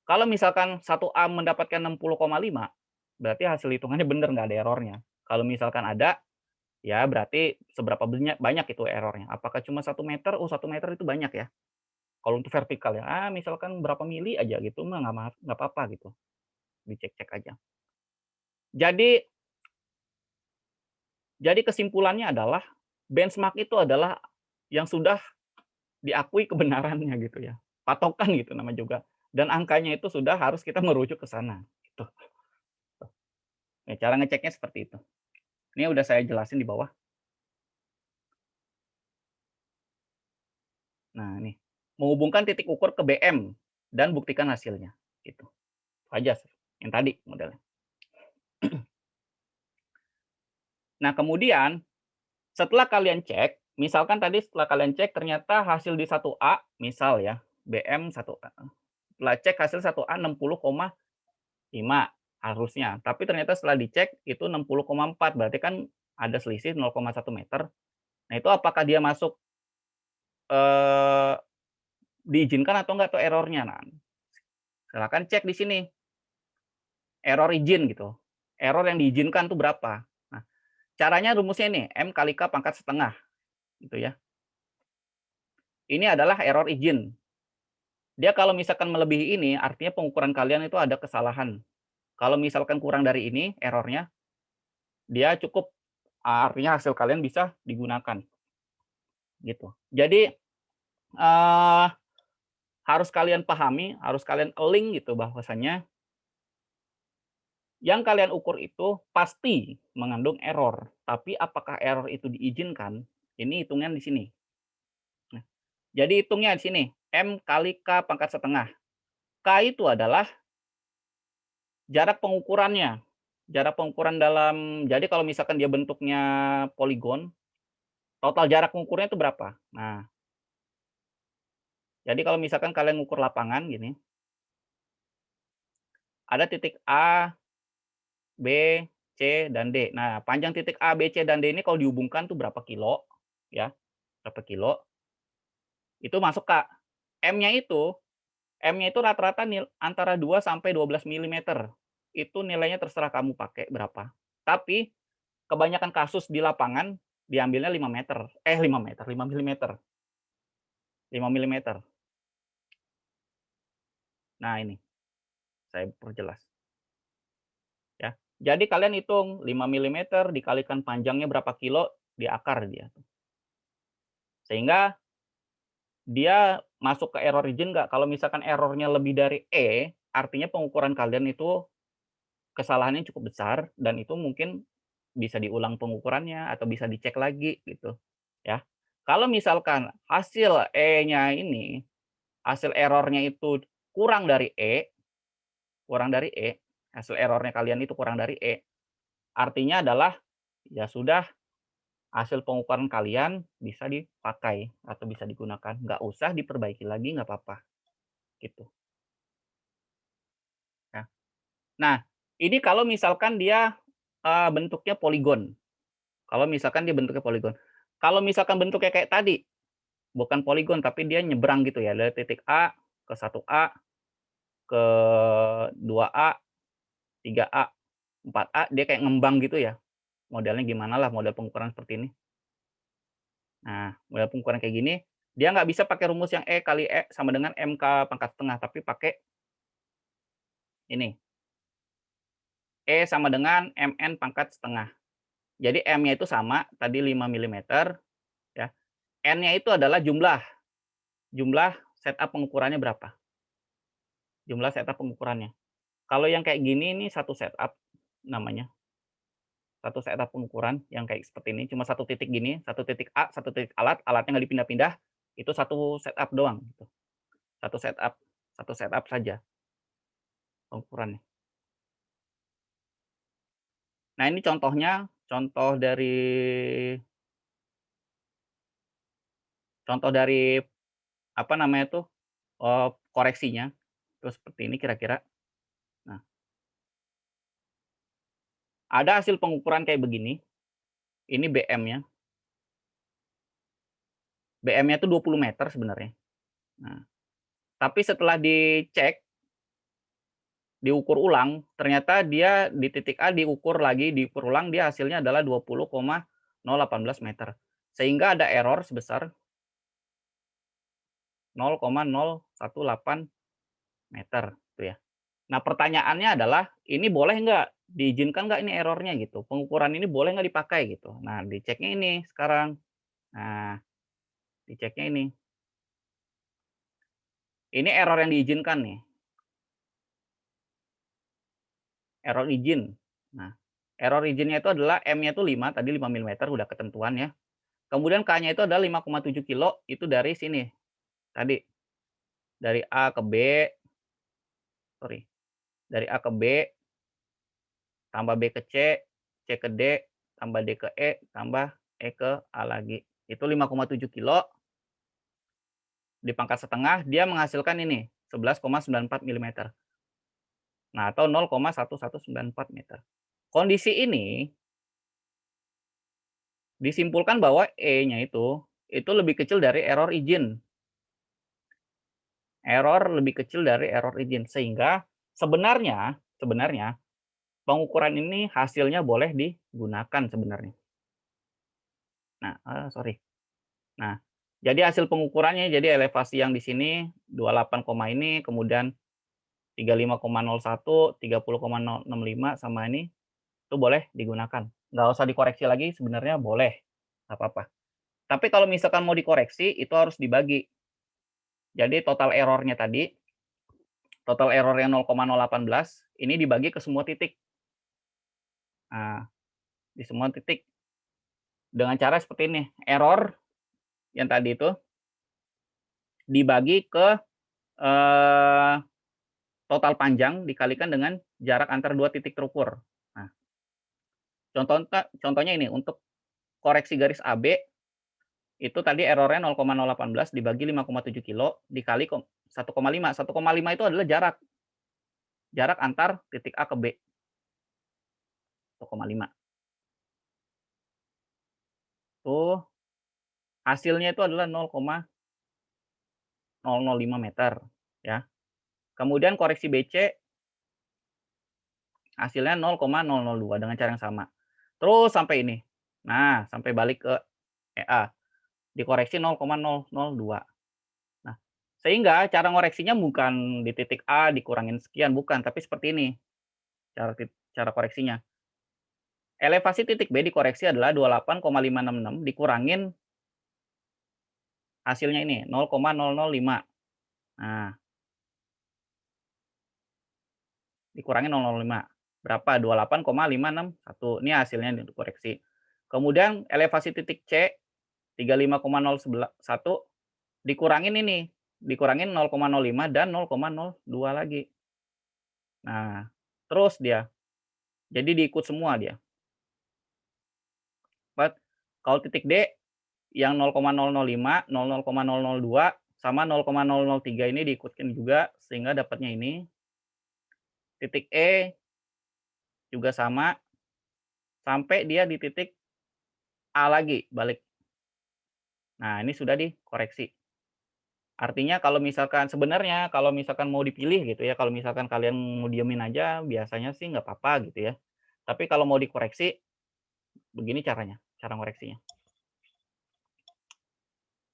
Kalau misalkan 1A mendapatkan 60,5, berarti hasil hitungannya benar, nggak ada errornya. Kalau misalkan ada, ya berarti seberapa banyak itu errornya. Apakah cuma 1 meter? Oh 1 meter itu banyak ya. Kalau untuk vertikal ya, misalkan berapa mili aja gitu mah nggak apa-apa gitu, dicek-cek aja. Jadi kesimpulannya adalah, benchmark itu adalah yang sudah diakui kebenarannya gitu ya, patokan gitu nama juga, dan angkanya itu sudah harus kita merujuk ke sana, gitu. Ya, cara ngeceknya seperti itu. Ini udah saya jelasin di bawah. Nah, nih, menghubungkan titik ukur ke BM dan buktikan hasilnya, gitu. Itu aja yang tadi modelnya. Nah, kemudian setelah kalian cek, misalkan tadi setelah kalian cek ternyata hasil di 1A, misal ya, BM 1A. Setelah cek hasil 1A 60,5 harusnya, tapi ternyata setelah dicek itu 60,4, berarti kan ada selisih 0,1 meter. Nah, itu apakah dia masuk diizinkan atau enggak tuh errornya? Nah, silakan cek di sini. Error izin gitu. Error yang diizinkan tuh berapa? Nah, caranya rumusnya ini, M kali K pangkat setengah gitu ya. Ini adalah error izin. Dia kalau misalkan melebihi ini, artinya pengukuran kalian itu ada kesalahan. Kalau misalkan kurang dari ini errornya, dia cukup, artinya hasil kalian bisa digunakan. Gitu. Jadi harus kalian pahami, harus kalian link gitu bahwasanya yang kalian ukur itu pasti mengandung error. Tapi apakah error itu diizinkan? Ini hitungan di sini. Nah, jadi hitungnya di sini, M kali K pangkat setengah. K itu adalah jarak pengukurannya. Jarak pengukuran dalam, jadi kalau misalkan dia bentuknya poligon, total jarak pengukurnya itu berapa? Nah, jadi kalau misalkan kalian ngukur lapangan gini, ada titik A, B, C, dan D. Nah, panjang titik A, B, C, dan D ini kalau dihubungkan tuh berapa kilo, ya, berapa kilo, itu masuk K. M-nya itu rata-rata antara 2 sampai 12 mm. Itu nilainya terserah kamu pakai berapa. Tapi kebanyakan kasus di lapangan diambilnya 5 meter. 5 meter, 5 mm. 5 mm. Nah, ini saya perjelas. Ya. Jadi kalian hitung 5 mm dikalikan panjangnya berapa kilo di akar dia. Sehingga dia masuk ke error izin nggak? Kalau misalkan errornya lebih dari E, artinya pengukuran kalian itu kesalahannya cukup besar dan itu mungkin bisa diulang pengukurannya atau bisa dicek lagi gitu, ya. Kalau misalkan hasil E-nya ini, hasil errornya itu kurang dari E, hasil errornya kalian itu kurang dari E, artinya adalah ya sudah hasil pengukuran kalian bisa dipakai atau bisa digunakan, nggak usah diperbaiki lagi, nggak apa-apa, gitu. Ya. Nah, ini kalau misalkan dia bentuknya poligon. Kalau misalkan dia bentuknya poligon. Kalau misalkan bentuknya kayak tadi, bukan poligon tapi dia nyebrang gitu ya, dari titik A ke 1A, ke 2A, 3A, 4A, dia kayak ngembang gitu ya. Modelnya gimana lah model pengukuran seperti ini. Nah, model pengukuran kayak gini, dia nggak bisa pakai rumus yang E kali E sama dengan MK pangkat setengah, tapi pakai ini. E sama dengan MN pangkat setengah. Jadi M-nya itu sama, tadi 5 mm, ya. N-nya itu adalah jumlah setup pengukurannya berapa. Jumlah setup pengukurannya. Kalau yang kayak gini ini satu setup namanya. Satu setup pengukuran yang kayak seperti ini, cuma satu titik gini, satu titik A, satu titik alatnya nggak dipindah-pindah, itu satu setup doang gitu. Satu setup saja pengukurannya. Nah, ini contohnya, contoh dari apa namanya tuh, koreksinya. Terus seperti ini kira-kira. Nah, ada hasil pengukuran kayak begini. Ini BM-nya. BM-nya itu 20 meter sebenarnya. Nah, tapi setelah dicek, diukur ulang, ternyata dia di titik A diukur ulang, dia hasilnya adalah 20,5 0,18 meter. Sehingga ada error sebesar 0,018 meter gitu ya. Nah, pertanyaannya adalah ini boleh nggak, diizinkan nggak ini errornya gitu, pengukuran ini boleh nggak dipakai gitu. Nah, diceknya ini sekarang. Nah, diceknya ini. Ini error yang diizinkan nih. Error izin. Nah, error izinnya itu adalah M-nya itu 5, tadi 5 mm udah ketentuan ya. Kemudian K-nya itu adalah 5,7 kilo, itu dari sini. Tadi. Dari A ke B, sorry. Dari A ke B, tambah B ke C, C ke D, tambah D ke E, tambah E ke A lagi. Itu 5,7 kilo. Dipangkat setengah, dia menghasilkan ini, 11,94 mm. Nah, atau 0,1194 meter. Kondisi ini disimpulkan bahwa E-nya itu lebih kecil dari error izin. Error lebih kecil dari error izin. Sehingga sebenarnya pengukuran ini hasilnya boleh digunakan sebenarnya. Nah, sorry. Nah, jadi hasil pengukurannya, jadi elevasi yang di sini 28, ini, kemudian 35,01, 30,065 sama ini, itu boleh digunakan. Nggak usah dikoreksi lagi, sebenarnya boleh, nggak apa-apa. Tapi kalau misalkan mau dikoreksi, itu harus dibagi. Jadi total errornya tadi, total errornya 0,018, ini dibagi ke semua titik. Nah, di semua titik. Dengan cara seperti ini, error yang tadi itu dibagi ke total panjang dikalikan dengan jarak antar dua titik terukur. Nah, contohnya ini, untuk koreksi garis AB, itu tadi errornya 0,018 dibagi 5,7 kilo dikali 1,5. 1,5 itu adalah jarak antar titik A ke B. 1,5. Tuh, hasilnya itu adalah 0,005 meter. Ya. Kemudian koreksi BC, hasilnya 0,002 dengan cara yang sama. Terus sampai ini. Nah, sampai balik ke EA. Dikoreksi 0,002. Nah, sehingga cara ngoreksinya bukan di titik A dikurangin sekian, bukan, tapi seperti ini cara koreksinya. Elevasi titik B dikoreksi adalah 28,566 dikurangin hasilnya ini 0,005. Nah, dikurangi 0,05. Berapa? 28,561. Ini hasilnya dikoreksi. Kemudian elevasi titik C 35,011 dikurangin ini, dikurangin 0,05 dan 0,02 lagi. Nah, terus dia. Jadi diikut semua dia. Kalau titik D yang 0,005, 0,002 sama 0,003 ini diikutkan juga sehingga dapatnya ini. Titik E juga sama sampai dia di titik A lagi balik. Nah, ini sudah dikoreksi. Artinya kalau misalkan sebenarnya kalau misalkan mau dipilih gitu ya, kalau misalkan kalian mau diemin aja biasanya sih nggak apa-apa gitu ya. Tapi kalau mau dikoreksi begini caranya, cara ngoreksinya.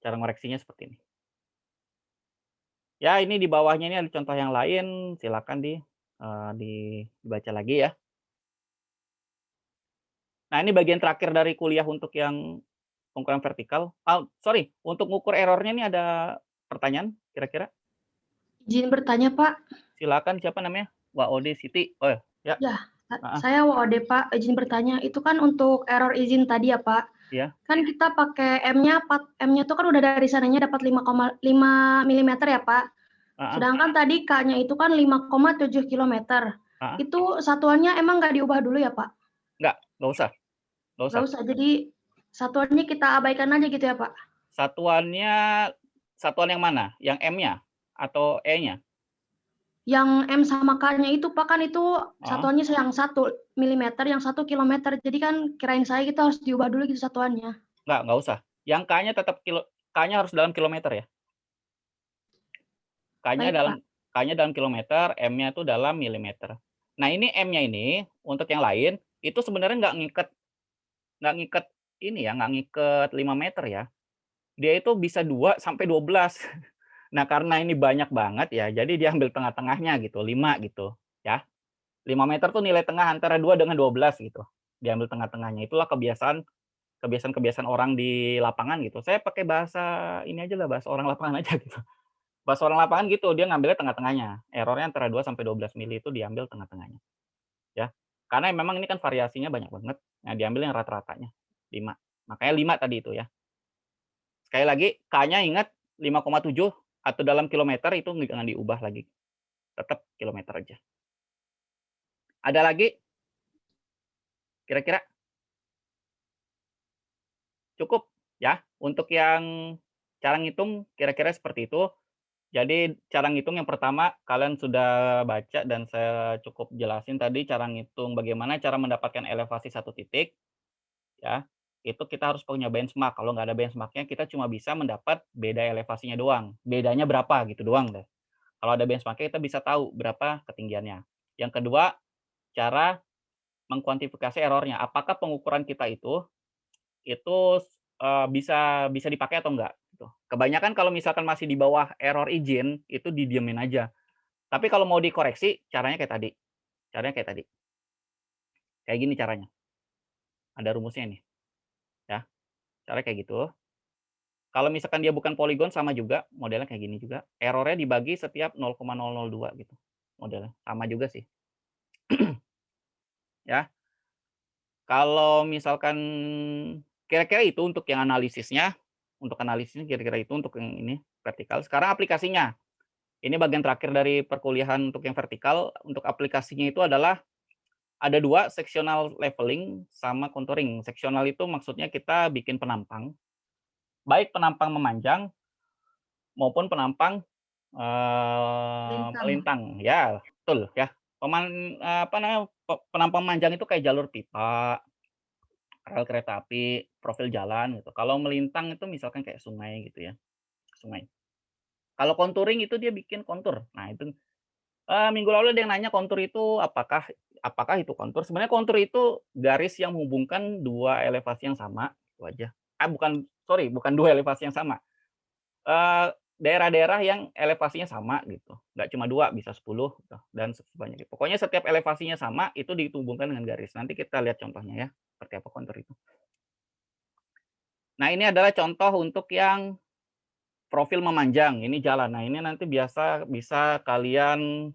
Cara ngoreksinya seperti ini. Ya, ini di bawahnya ini ada contoh yang lain, silakan dibaca lagi ya. Nah, ini bagian terakhir dari kuliah untuk yang pengukuran vertikal. Sorry, untuk mengukur errornya ini ada pertanyaan kira-kira? Izin bertanya, Pak. Silakan, siapa namanya? Waode Siti. Oh ya. Ya, saya Waode, Pak. Izin bertanya, itu kan untuk error izin tadi ya, Pak? Iya. Kan kita pakai M-nya itu kan udah dari sananya dapat 5,5 mm ya, Pak? Sedangkan tadi K-nya itu kan 5,7 km. Itu satuannya emang nggak diubah dulu ya, Pak? Nggak usah. Nggak usah, jadi satuannya kita abaikan aja gitu ya, Pak? Satuan yang mana? Yang M-nya atau E-nya? Yang M sama K-nya itu, Pak, kan itu satuannya yang 1 mm, yang 1 km. Jadi kan kirain saya kita harus diubah dulu gitu satuannya. Nggak usah. Yang K-nya tetap K-nya harus dalam kilometer ya. K-nya dalam kilometer, M-nya itu dalam milimeter. Nah, ini M-nya ini untuk yang lain itu sebenarnya nggak ngiket ini ya, nggak ngiket 5 meter ya. Dia itu bisa 2 sampai 12. Nah, karena ini banyak banget ya, jadi dia ambil tengah-tengahnya gitu, 5 gitu, ya. 5 meter tuh nilai tengah antara 2 dengan 12 gitu. Diambil tengah-tengahnya. Itulah kebiasaan orang di lapangan gitu. Saya pakai bahasa ini aja lah, bahasa orang lapangan aja gitu. Bahasa orang lapangan gitu, dia ngambilnya tengah-tengahnya. Error-nya antara 2 sampai 12 mili itu diambil tengah-tengahnya, ya. Karena memang ini kan variasinya banyak banget. Nah, diambil yang rata-ratanya, 5. Makanya 5 tadi itu ya. Sekali lagi, K-nya ingat 5,7 atau dalam kilometer itu jangan diubah lagi. Tetap kilometer aja. Ada lagi? Kira-kira? Cukup ya? Untuk yang cara ngitung kira-kira seperti itu. Jadi cara ngitung yang pertama kalian sudah baca dan saya cukup jelasin tadi cara ngitung bagaimana cara mendapatkan elevasi satu titik, ya. Itu kita harus punya benchmark, kalau nggak ada benchmark-nya kita cuma bisa mendapat beda elevasinya doang, bedanya berapa gitu doang deh. Kalau ada benchmark-nya kita bisa tahu berapa ketinggiannya. Yang kedua, cara mengkuantifikasi error-nya. Apakah pengukuran kita itu bisa bisa dipakai atau enggak gitu. Kebanyakan kalau misalkan masih di bawah error izin, itu didiemin aja. Tapi kalau mau dikoreksi caranya kayak tadi. Caranya kayak tadi. Kayak gini caranya. Ada rumusnya nih, ya. Caranya kayak gitu. Kalau misalkan dia bukan poligon sama juga, modelnya kayak gini juga. Error-nya dibagi setiap 0,002 gitu. Modelnya sama juga sih. Ya. Kalau misalkan kira-kira itu untuk yang analisisnya, kira-kira itu untuk yang ini vertikal. Sekarang aplikasinya. Ini bagian terakhir dari perkuliahan untuk yang vertikal. Untuk aplikasinya itu adalah ada 2, sectional leveling sama contouring. Sectional itu maksudnya kita bikin penampang, baik penampang memanjang maupun penampang melintang. Ya, betul ya. Penampang memanjang itu kayak jalur pipa, rel kereta api, profil jalan gitu. Kalau melintang itu misalkan kayak sungai gitu ya, sungai. Kalau contouring itu dia bikin kontur. Nah itu, minggu lalu ada yang nanya kontur itu apakah itu kontur? Sebenarnya kontur itu garis yang menghubungkan 2 elevasi yang sama, itu aja. Bukan 2 elevasi yang sama. Daerah-daerah yang elevasinya sama gitu, nggak cuma 2, bisa 10 gitu, dan sebanyak itu. Pokoknya setiap elevasinya sama, itu dihubungkan dengan garis. Nanti kita lihat contohnya ya, seperti apa kontur itu. Nah, ini adalah contoh untuk yang profil memanjang, ini jalan. Nah, ini nanti bisa kalian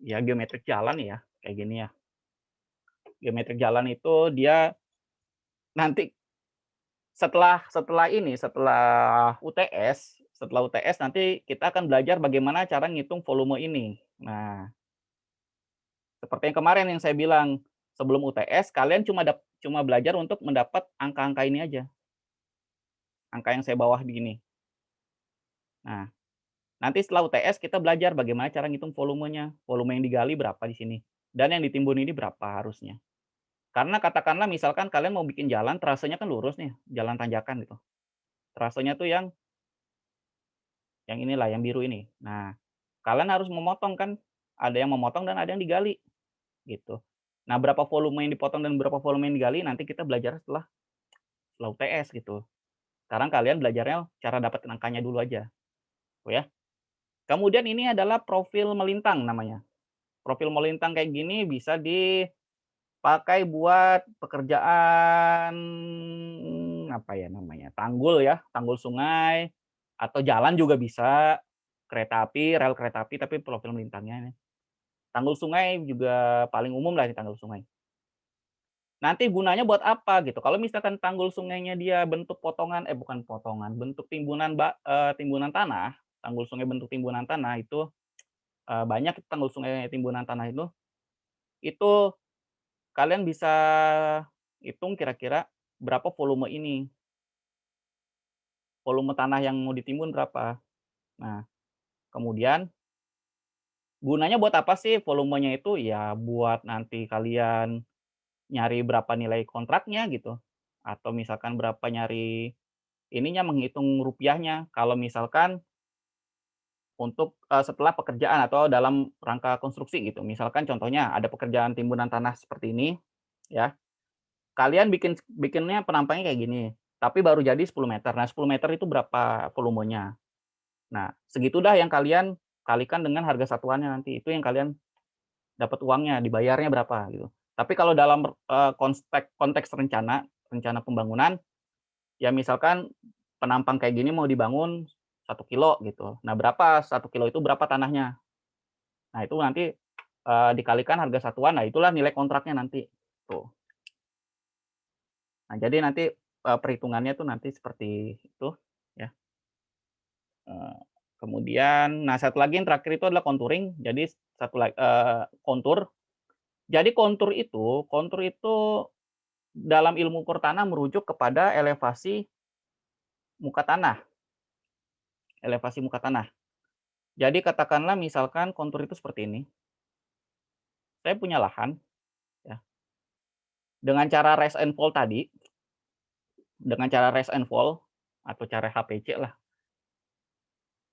ya geometrik jalan ya, kayak gini ya. Geometrik jalan itu dia nanti setelah UTS nanti kita akan belajar bagaimana cara ngitung volume ini. Nah, seperti yang kemarin yang saya bilang, sebelum UTS kalian cuma belajar untuk mendapat angka-angka ini aja. Angka yang saya bawah begini. Nah, nanti setelah UTS kita belajar bagaimana cara ngitung volumenya. Volume yang digali berapa di sini. Dan yang ditimbun ini berapa harusnya. Karena katakanlah misalkan kalian mau bikin jalan, trasenya kan lurus nih, jalan tanjakan gitu. Trasenya tuh yang inilah, yang biru ini. Nah, kalian harus memotong kan, ada yang memotong dan ada yang digali, gitu. Nah, berapa volume yang dipotong dan berapa volume yang digali nanti kita belajar setelah UTS gitu. Sekarang kalian belajarnya cara dapetin angkanya dulu aja, ya. Kemudian ini adalah profil melintang namanya. Profil melintang kayak gini bisa dipakai buat pekerjaan apa ya namanya, tanggul ya, tanggul sungai atau jalan juga bisa, kereta api, rel kereta api tapi profil melintangnya ini. Tanggul sungai juga paling umum lah di tanggul sungai. Nanti gunanya buat apa gitu, kalau misalkan tanggul sungainya dia bentuk potongan bukan potongan, bentuk timbunan tanah, tanggul sungai bentuk timbunan tanah itu, banyak tanggul sungai timbunan tanah itu kalian bisa hitung kira-kira berapa volume ini. Volume tanah yang mau ditimbun berapa. Nah, kemudian gunanya buat apa sih volumenya itu? Ya buat nanti kalian nyari berapa nilai kontraknya gitu, atau misalkan berapa nyari ininya, menghitung rupiahnya. Kalau misalkan untuk, setelah pekerjaan atau dalam rangka konstruksi gitu. Misalkan contohnya ada pekerjaan timbunan tanah seperti ini, ya. kalian bikinnya penampangnya kayak gini, tapi baru jadi 10 meter. Nah, 10 meter itu berapa volumenya. Nah, segitu dah yang kalian kalikan dengan harga satuannya nanti. Itu yang kalian dapat uangnya, dibayarnya berapa gitu. Tapi kalau dalam konteks rencana pembangunan, ya misalkan penampang kayak gini mau dibangun 1 kilo gitu. Nah, berapa 1 kilo itu berapa tanahnya. Nah, itu nanti dikalikan harga satuan, nah itulah nilai kontraknya nanti. Tuh. Nah, jadi nanti perhitungannya tuh nanti seperti itu ya. Kemudian, nah satu lagi yang terakhir itu adalah contouring. Jadi satu lagi kontur. Jadi kontur itu dalam ilmu ukur tanah merujuk kepada elevasi muka tanah. Elevasi muka tanah. Jadi katakanlah misalkan kontur itu seperti ini. Saya punya lahan, ya. Dengan cara rise and fall tadi, dengan cara rise and fall atau cara HPC lah.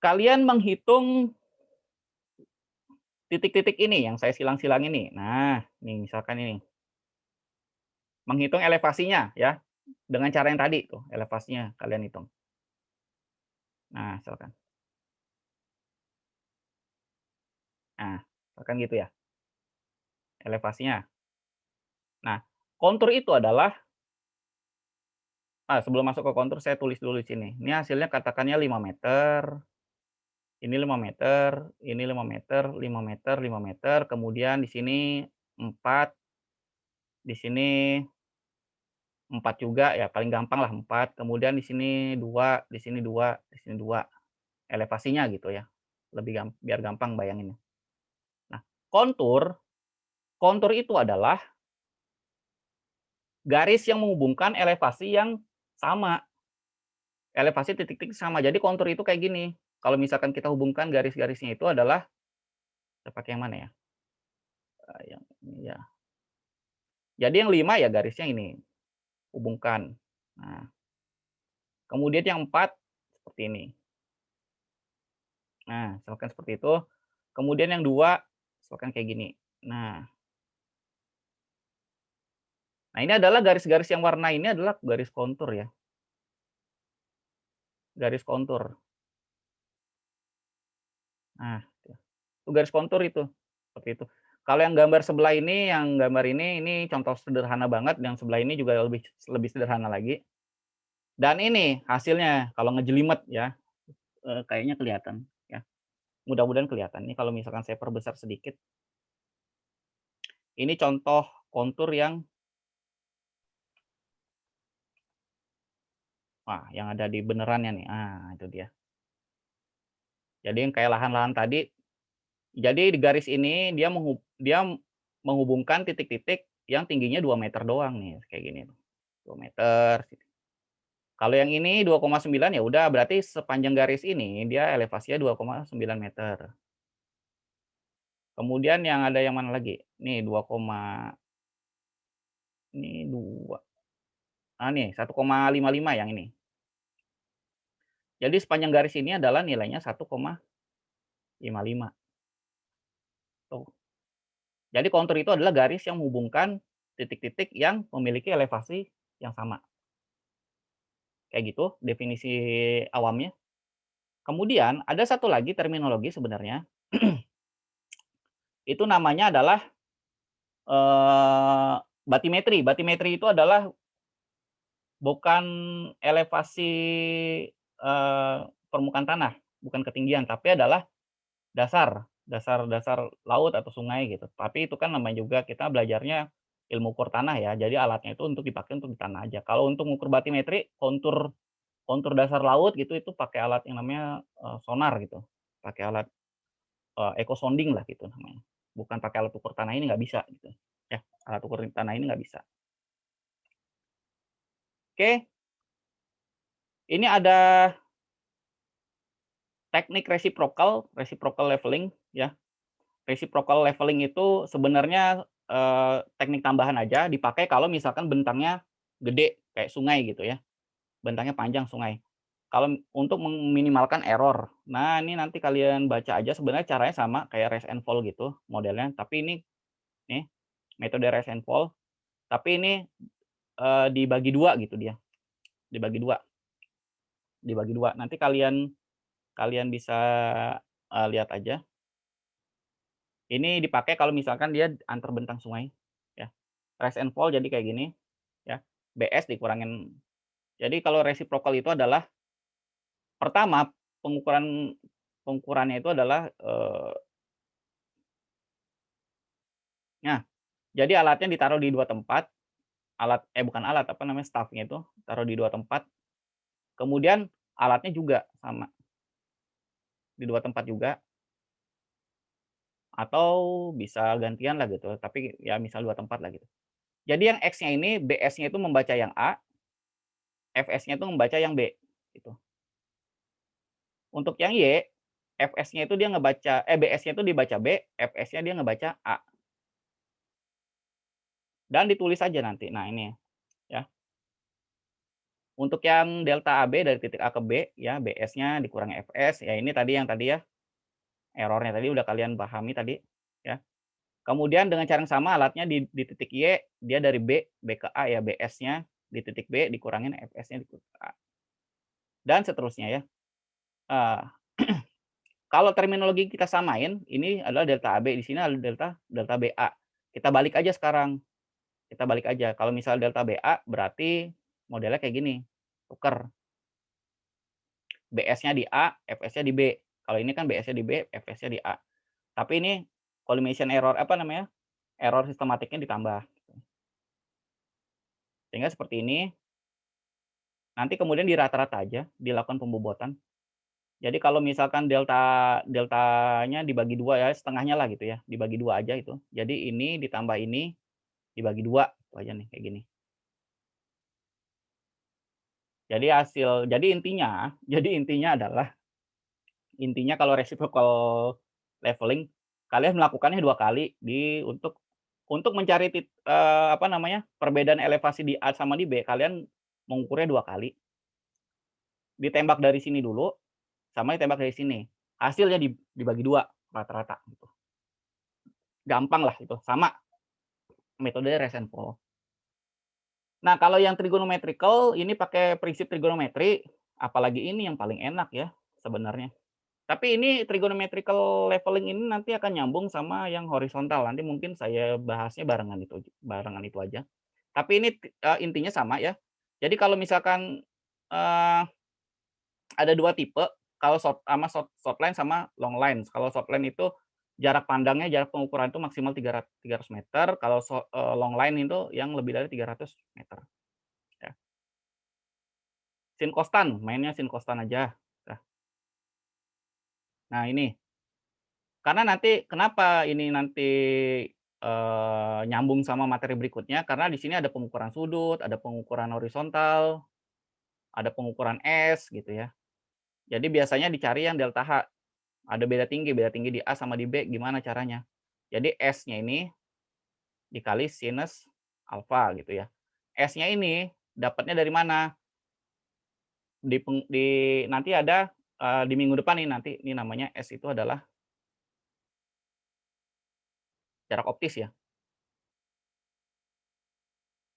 Kalian menghitung titik-titik ini yang saya silang-silang ini. Nah, ini misalkan ini. Menghitung elevasinya ya. Dengan cara yang tadi tuh, elevasinya kalian hitung. Nah, misalkan. Nah, misalkan gitu ya. Elevasinya. Nah, kontur itu adalah sebelum masuk ke kontur saya tulis dulu di sini. Ini hasilnya katakannya 5 meter. Ini 5 meter, ini 5 meter, 5 meter, 5 meter, kemudian di sini 4, di sini 4 juga ya, paling gampang lah 4, kemudian di sini 2, di sini 2, di sini 2. Elevasinya gitu ya. Biar gampang bayanginnya. Nah, kontur itu adalah garis yang menghubungkan elevasi yang sama. Elevasi titik-titik sama. Jadi kontur itu kayak gini. Kalau misalkan kita hubungkan garis-garisnya itu adalah, saya pakai yang mana ya? Yang ini ya. Jadi yang 5 ya garisnya ini, hubungkan. Nah, kemudian yang 4 seperti ini. Nah, misalkan seperti itu. Kemudian yang 2 misalkan kayak gini. Nah, ini adalah garis-garis yang warna ini adalah garis kontur ya. Garis kontur. Nah, itu garis kontur itu, seperti itu. Kalau yang gambar sebelah ini, yang gambar ini contoh sederhana banget, yang sebelah ini juga lebih sederhana lagi. Dan ini hasilnya kalau ngejelimet ya, kayaknya kelihatan ya. Mudah-mudahan kelihatan. Ini kalau misalkan saya perbesar sedikit. Ini contoh kontur yang yang ada di benerannya nih. Itu dia. Jadi yang kayak lahan-lahan tadi. Jadi di garis ini dia menghubungkan titik-titik yang tingginya 2 meter doang nih, kayak gini. 2 meter. Kalau yang ini 2,9 ya udah berarti sepanjang garis ini dia elevasinya 2,9 meter. Kemudian yang ada yang mana lagi? Nih 2, ini 2. Nih 1,55 yang ini. Jadi sepanjang garis ini adalah nilainya 1,55. Tuh. Jadi kontur itu adalah garis yang menghubungkan titik-titik yang memiliki elevasi yang sama. Kayak gitu definisi awamnya. Kemudian ada satu lagi terminologi sebenarnya. Itu namanya adalah batimetri. Batimetri itu adalah bukan elevasi permukaan tanah, bukan ketinggian, tapi adalah dasar laut atau sungai gitu. Tapi itu kan namanya juga kita belajarnya ilmu ukur tanah ya. Jadi alatnya itu untuk dipakai untuk di tanah aja. Kalau untuk mengukur batimetri, kontur dasar laut gitu itu pakai alat yang namanya sonar gitu. Pakai alat echo sounding lah gitu namanya. Bukan pakai alat ukur tanah ini nggak bisa gitu. Ya, alat ukur tanah ini nggak bisa. Oke. Ini ada teknik reciprocal leveling ya. Reciprocal leveling itu sebenarnya teknik tambahan aja, dipakai kalau misalkan bentangnya gede kayak sungai gitu ya. Bentangnya panjang sungai. Kalau untuk meminimalkan error. Nah, ini nanti kalian baca aja sebenarnya caranya sama kayak rise and fall gitu modelnya, tapi ini nih metode rise and fall. Tapi ini dibagi 2 gitu dia. Dibagi 2. Dibagi 2. Nanti kalian bisa lihat aja. Ini dipakai kalau misalkan dia antar bentang sungai ya. Rise and fall jadi kayak gini ya. BS dikurangin. Jadi kalau reciprocal itu adalah pertama pengukurannya itu adalah nah, jadi alatnya ditaruh di 2 tempat. Bukan alat, apa namanya, staff-nya itu taruh di 2 tempat. Kemudian alatnya juga sama. Di 2 tempat juga. Atau bisa gantian lah gitu, tapi ya misal 2 tempat lah gitu. Jadi yang X-nya ini, BS-nya itu membaca yang A, FS-nya itu membaca yang B, gitu. Untuk yang Y, FS-nya itu dia ngebaca BS-nya itu dibaca B, FS-nya dia ngebaca A. Dan ditulis aja nanti. Nah, ini ya. Untuk yang delta AB dari titik A ke B ya, BS-nya dikurangi FS, ya ini tadi ya, error-nya tadi udah kalian pahami tadi ya. Kemudian dengan cara yang sama alatnya di titik Y, dia dari B ke A ya, BS-nya di titik B dikurangin FS-nya di titik A. Dan seterusnya ya. Kalau terminologi kita samain, ini adalah delta AB, di sini adalah delta BA. Kita balik aja sekarang. Kita balik aja. Kalau misal delta BA berarti modelnya kayak gini. Tuker. BS-nya di A, FS-nya di B. Kalau ini kan BS-nya di B, FS-nya di A. Tapi ini collimation error error sistematiknya ditambah. Sehingga seperti ini. Nanti kemudian di rata-rata aja dilakukan pembobotan. Jadi kalau misalkan deltanya dibagi 2 ya, setengahnya lah gitu ya, dibagi 2 aja itu. Jadi ini ditambah ini dibagi 2 itu aja nih kayak gini. Jadi intinya adalah kalau reciprocal leveling kalian melakukannya 2 kali untuk mencari perbedaan elevasi di A sama di B, kalian mengukurnya 2 kali. Ditembak dari sini dulu sama ditembak dari sini. Hasilnya dibagi 2 rata-rata gitu. Gampang lah itu, sama metode rise and fall. Nah, kalau yang trigonometrical ini pakai prinsip trigonometri, apalagi ini yang paling enak ya sebenarnya. Tapi ini trigonometrical leveling ini nanti akan nyambung sama yang horizontal. Nanti mungkin saya bahasnya barengan itu aja. Tapi ini intinya sama ya. Jadi kalau misalkan ada 2 tipe, kalau short line sama long line. Kalau short line itu jarak pengukuran itu maksimal 300 meter, kalau long line itu yang lebih dari 300 meter. Ya. Sinkostan, mainnya sinkostan aja. Nah ini, karena kenapa ini nanti nyambung sama materi berikutnya, karena di sini ada pengukuran sudut, ada pengukuran horizontal, ada pengukuran S gitu ya. Jadi biasanya dicari yang delta H. Ada beda tinggi di A sama di B, gimana caranya? Jadi S-nya ini dikali sinus alfa gitu ya. S-nya ini dapatnya dari mana? Nanti ada di minggu depan nih nanti ini namanya S itu adalah jarak optis ya.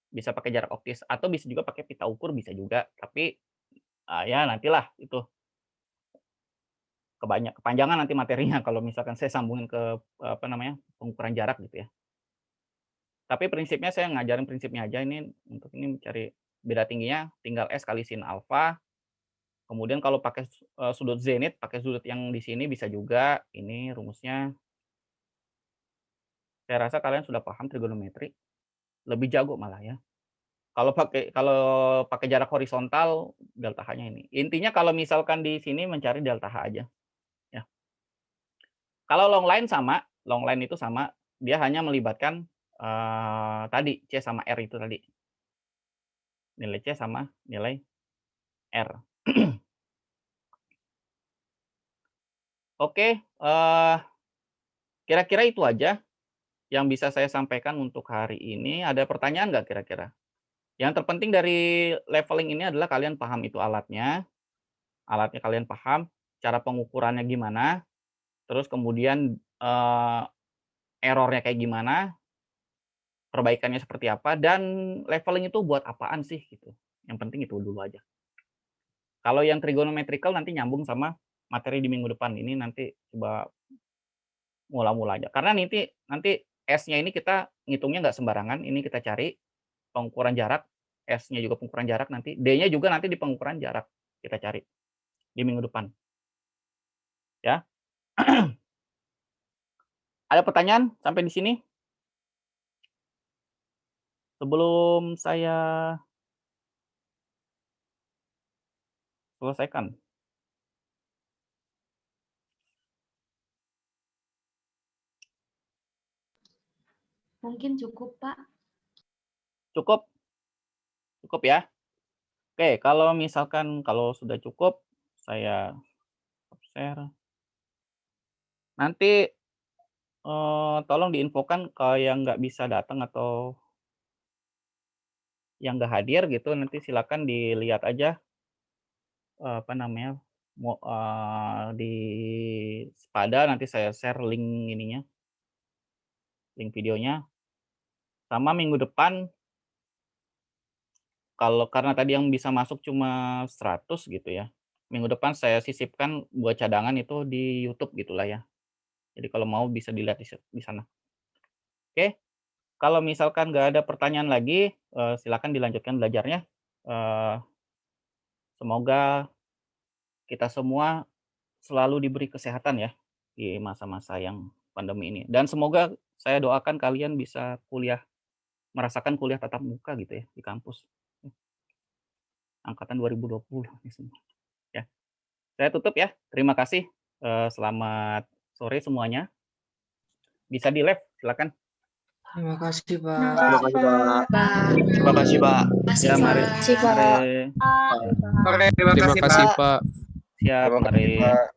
Bisa pakai jarak optis atau bisa juga pakai pita ukur bisa juga, tapi ya nantilah itu. Kepanjangan nanti materinya kalau misalkan saya sambungin ke pengukuran jarak gitu ya. Tapi prinsipnya saya ngajarin prinsipnya aja ini untuk ini mencari beda tingginya tinggal S kali sin alfa. Kemudian kalau pakai sudut zenit, pakai sudut yang di sini bisa juga. Ini rumusnya. Saya rasa kalian sudah paham trigonometri. Lebih jago malah ya. Kalau pakai jarak horizontal delta H-nya ini. Intinya kalau misalkan di sini mencari delta H aja. Ya. Kalau long line itu sama, dia hanya melibatkan tadi C sama R itu tadi. Nilai C sama nilai R. Oke, kira-kira itu aja yang bisa saya sampaikan untuk hari ini. Ada pertanyaan nggak kira-kira? Yang terpenting dari leveling ini adalah kalian paham itu alatnya kalian paham, cara pengukurannya gimana, terus kemudian error-nya kayak gimana, perbaikannya seperti apa, dan leveling itu buat apaan sih gitu. Yang penting itu dulu aja. Kalau yang trigonometrical nanti nyambung sama materi di minggu depan. Ini nanti coba mula-mula aja. Karena nanti S-nya ini kita ngitungnya nggak sembarangan. Ini kita cari pengukuran jarak, S-nya juga pengukuran jarak nanti, D-nya juga nanti di pengukuran jarak kita cari di minggu depan. Ya. Ada pertanyaan sampai di sini? Sebelum saya selesaikan. Mungkin cukup, Pak. Cukup? Cukup ya? Oke, kalau misalkan kalau sudah cukup, saya share. Nanti tolong diinfokan kalau yang nggak bisa datang atau yang nggak hadir gitu, nanti silakan dilihat aja apa namanya, di Spada, nanti saya share link ininya, link videonya. Sama minggu depan, karena tadi yang bisa masuk cuma 100 gitu ya, minggu depan saya sisipkan buat cadangan itu di YouTube gitulah ya. Jadi kalau mau bisa dilihat di sana. Oke, kalau misalkan nggak ada pertanyaan lagi, silakan dilanjutkan belajarnya. Semoga kita semua selalu diberi kesehatan ya di masa-masa yang pandemi ini. Dan semoga saya doakan kalian bisa merasakan kuliah tatap muka gitu ya di kampus. Angkatan 2020 ini semua. Ya. Saya tutup ya. Terima kasih. Selamat sore semuanya. Bisa di live, silakan. Terima kasih, Pak. Terima kasih, Pak. Terima kasih, Pak. Ya, mari. Terima kasih, Pak. Mari. Terima kasih, Pak. Siap, mari.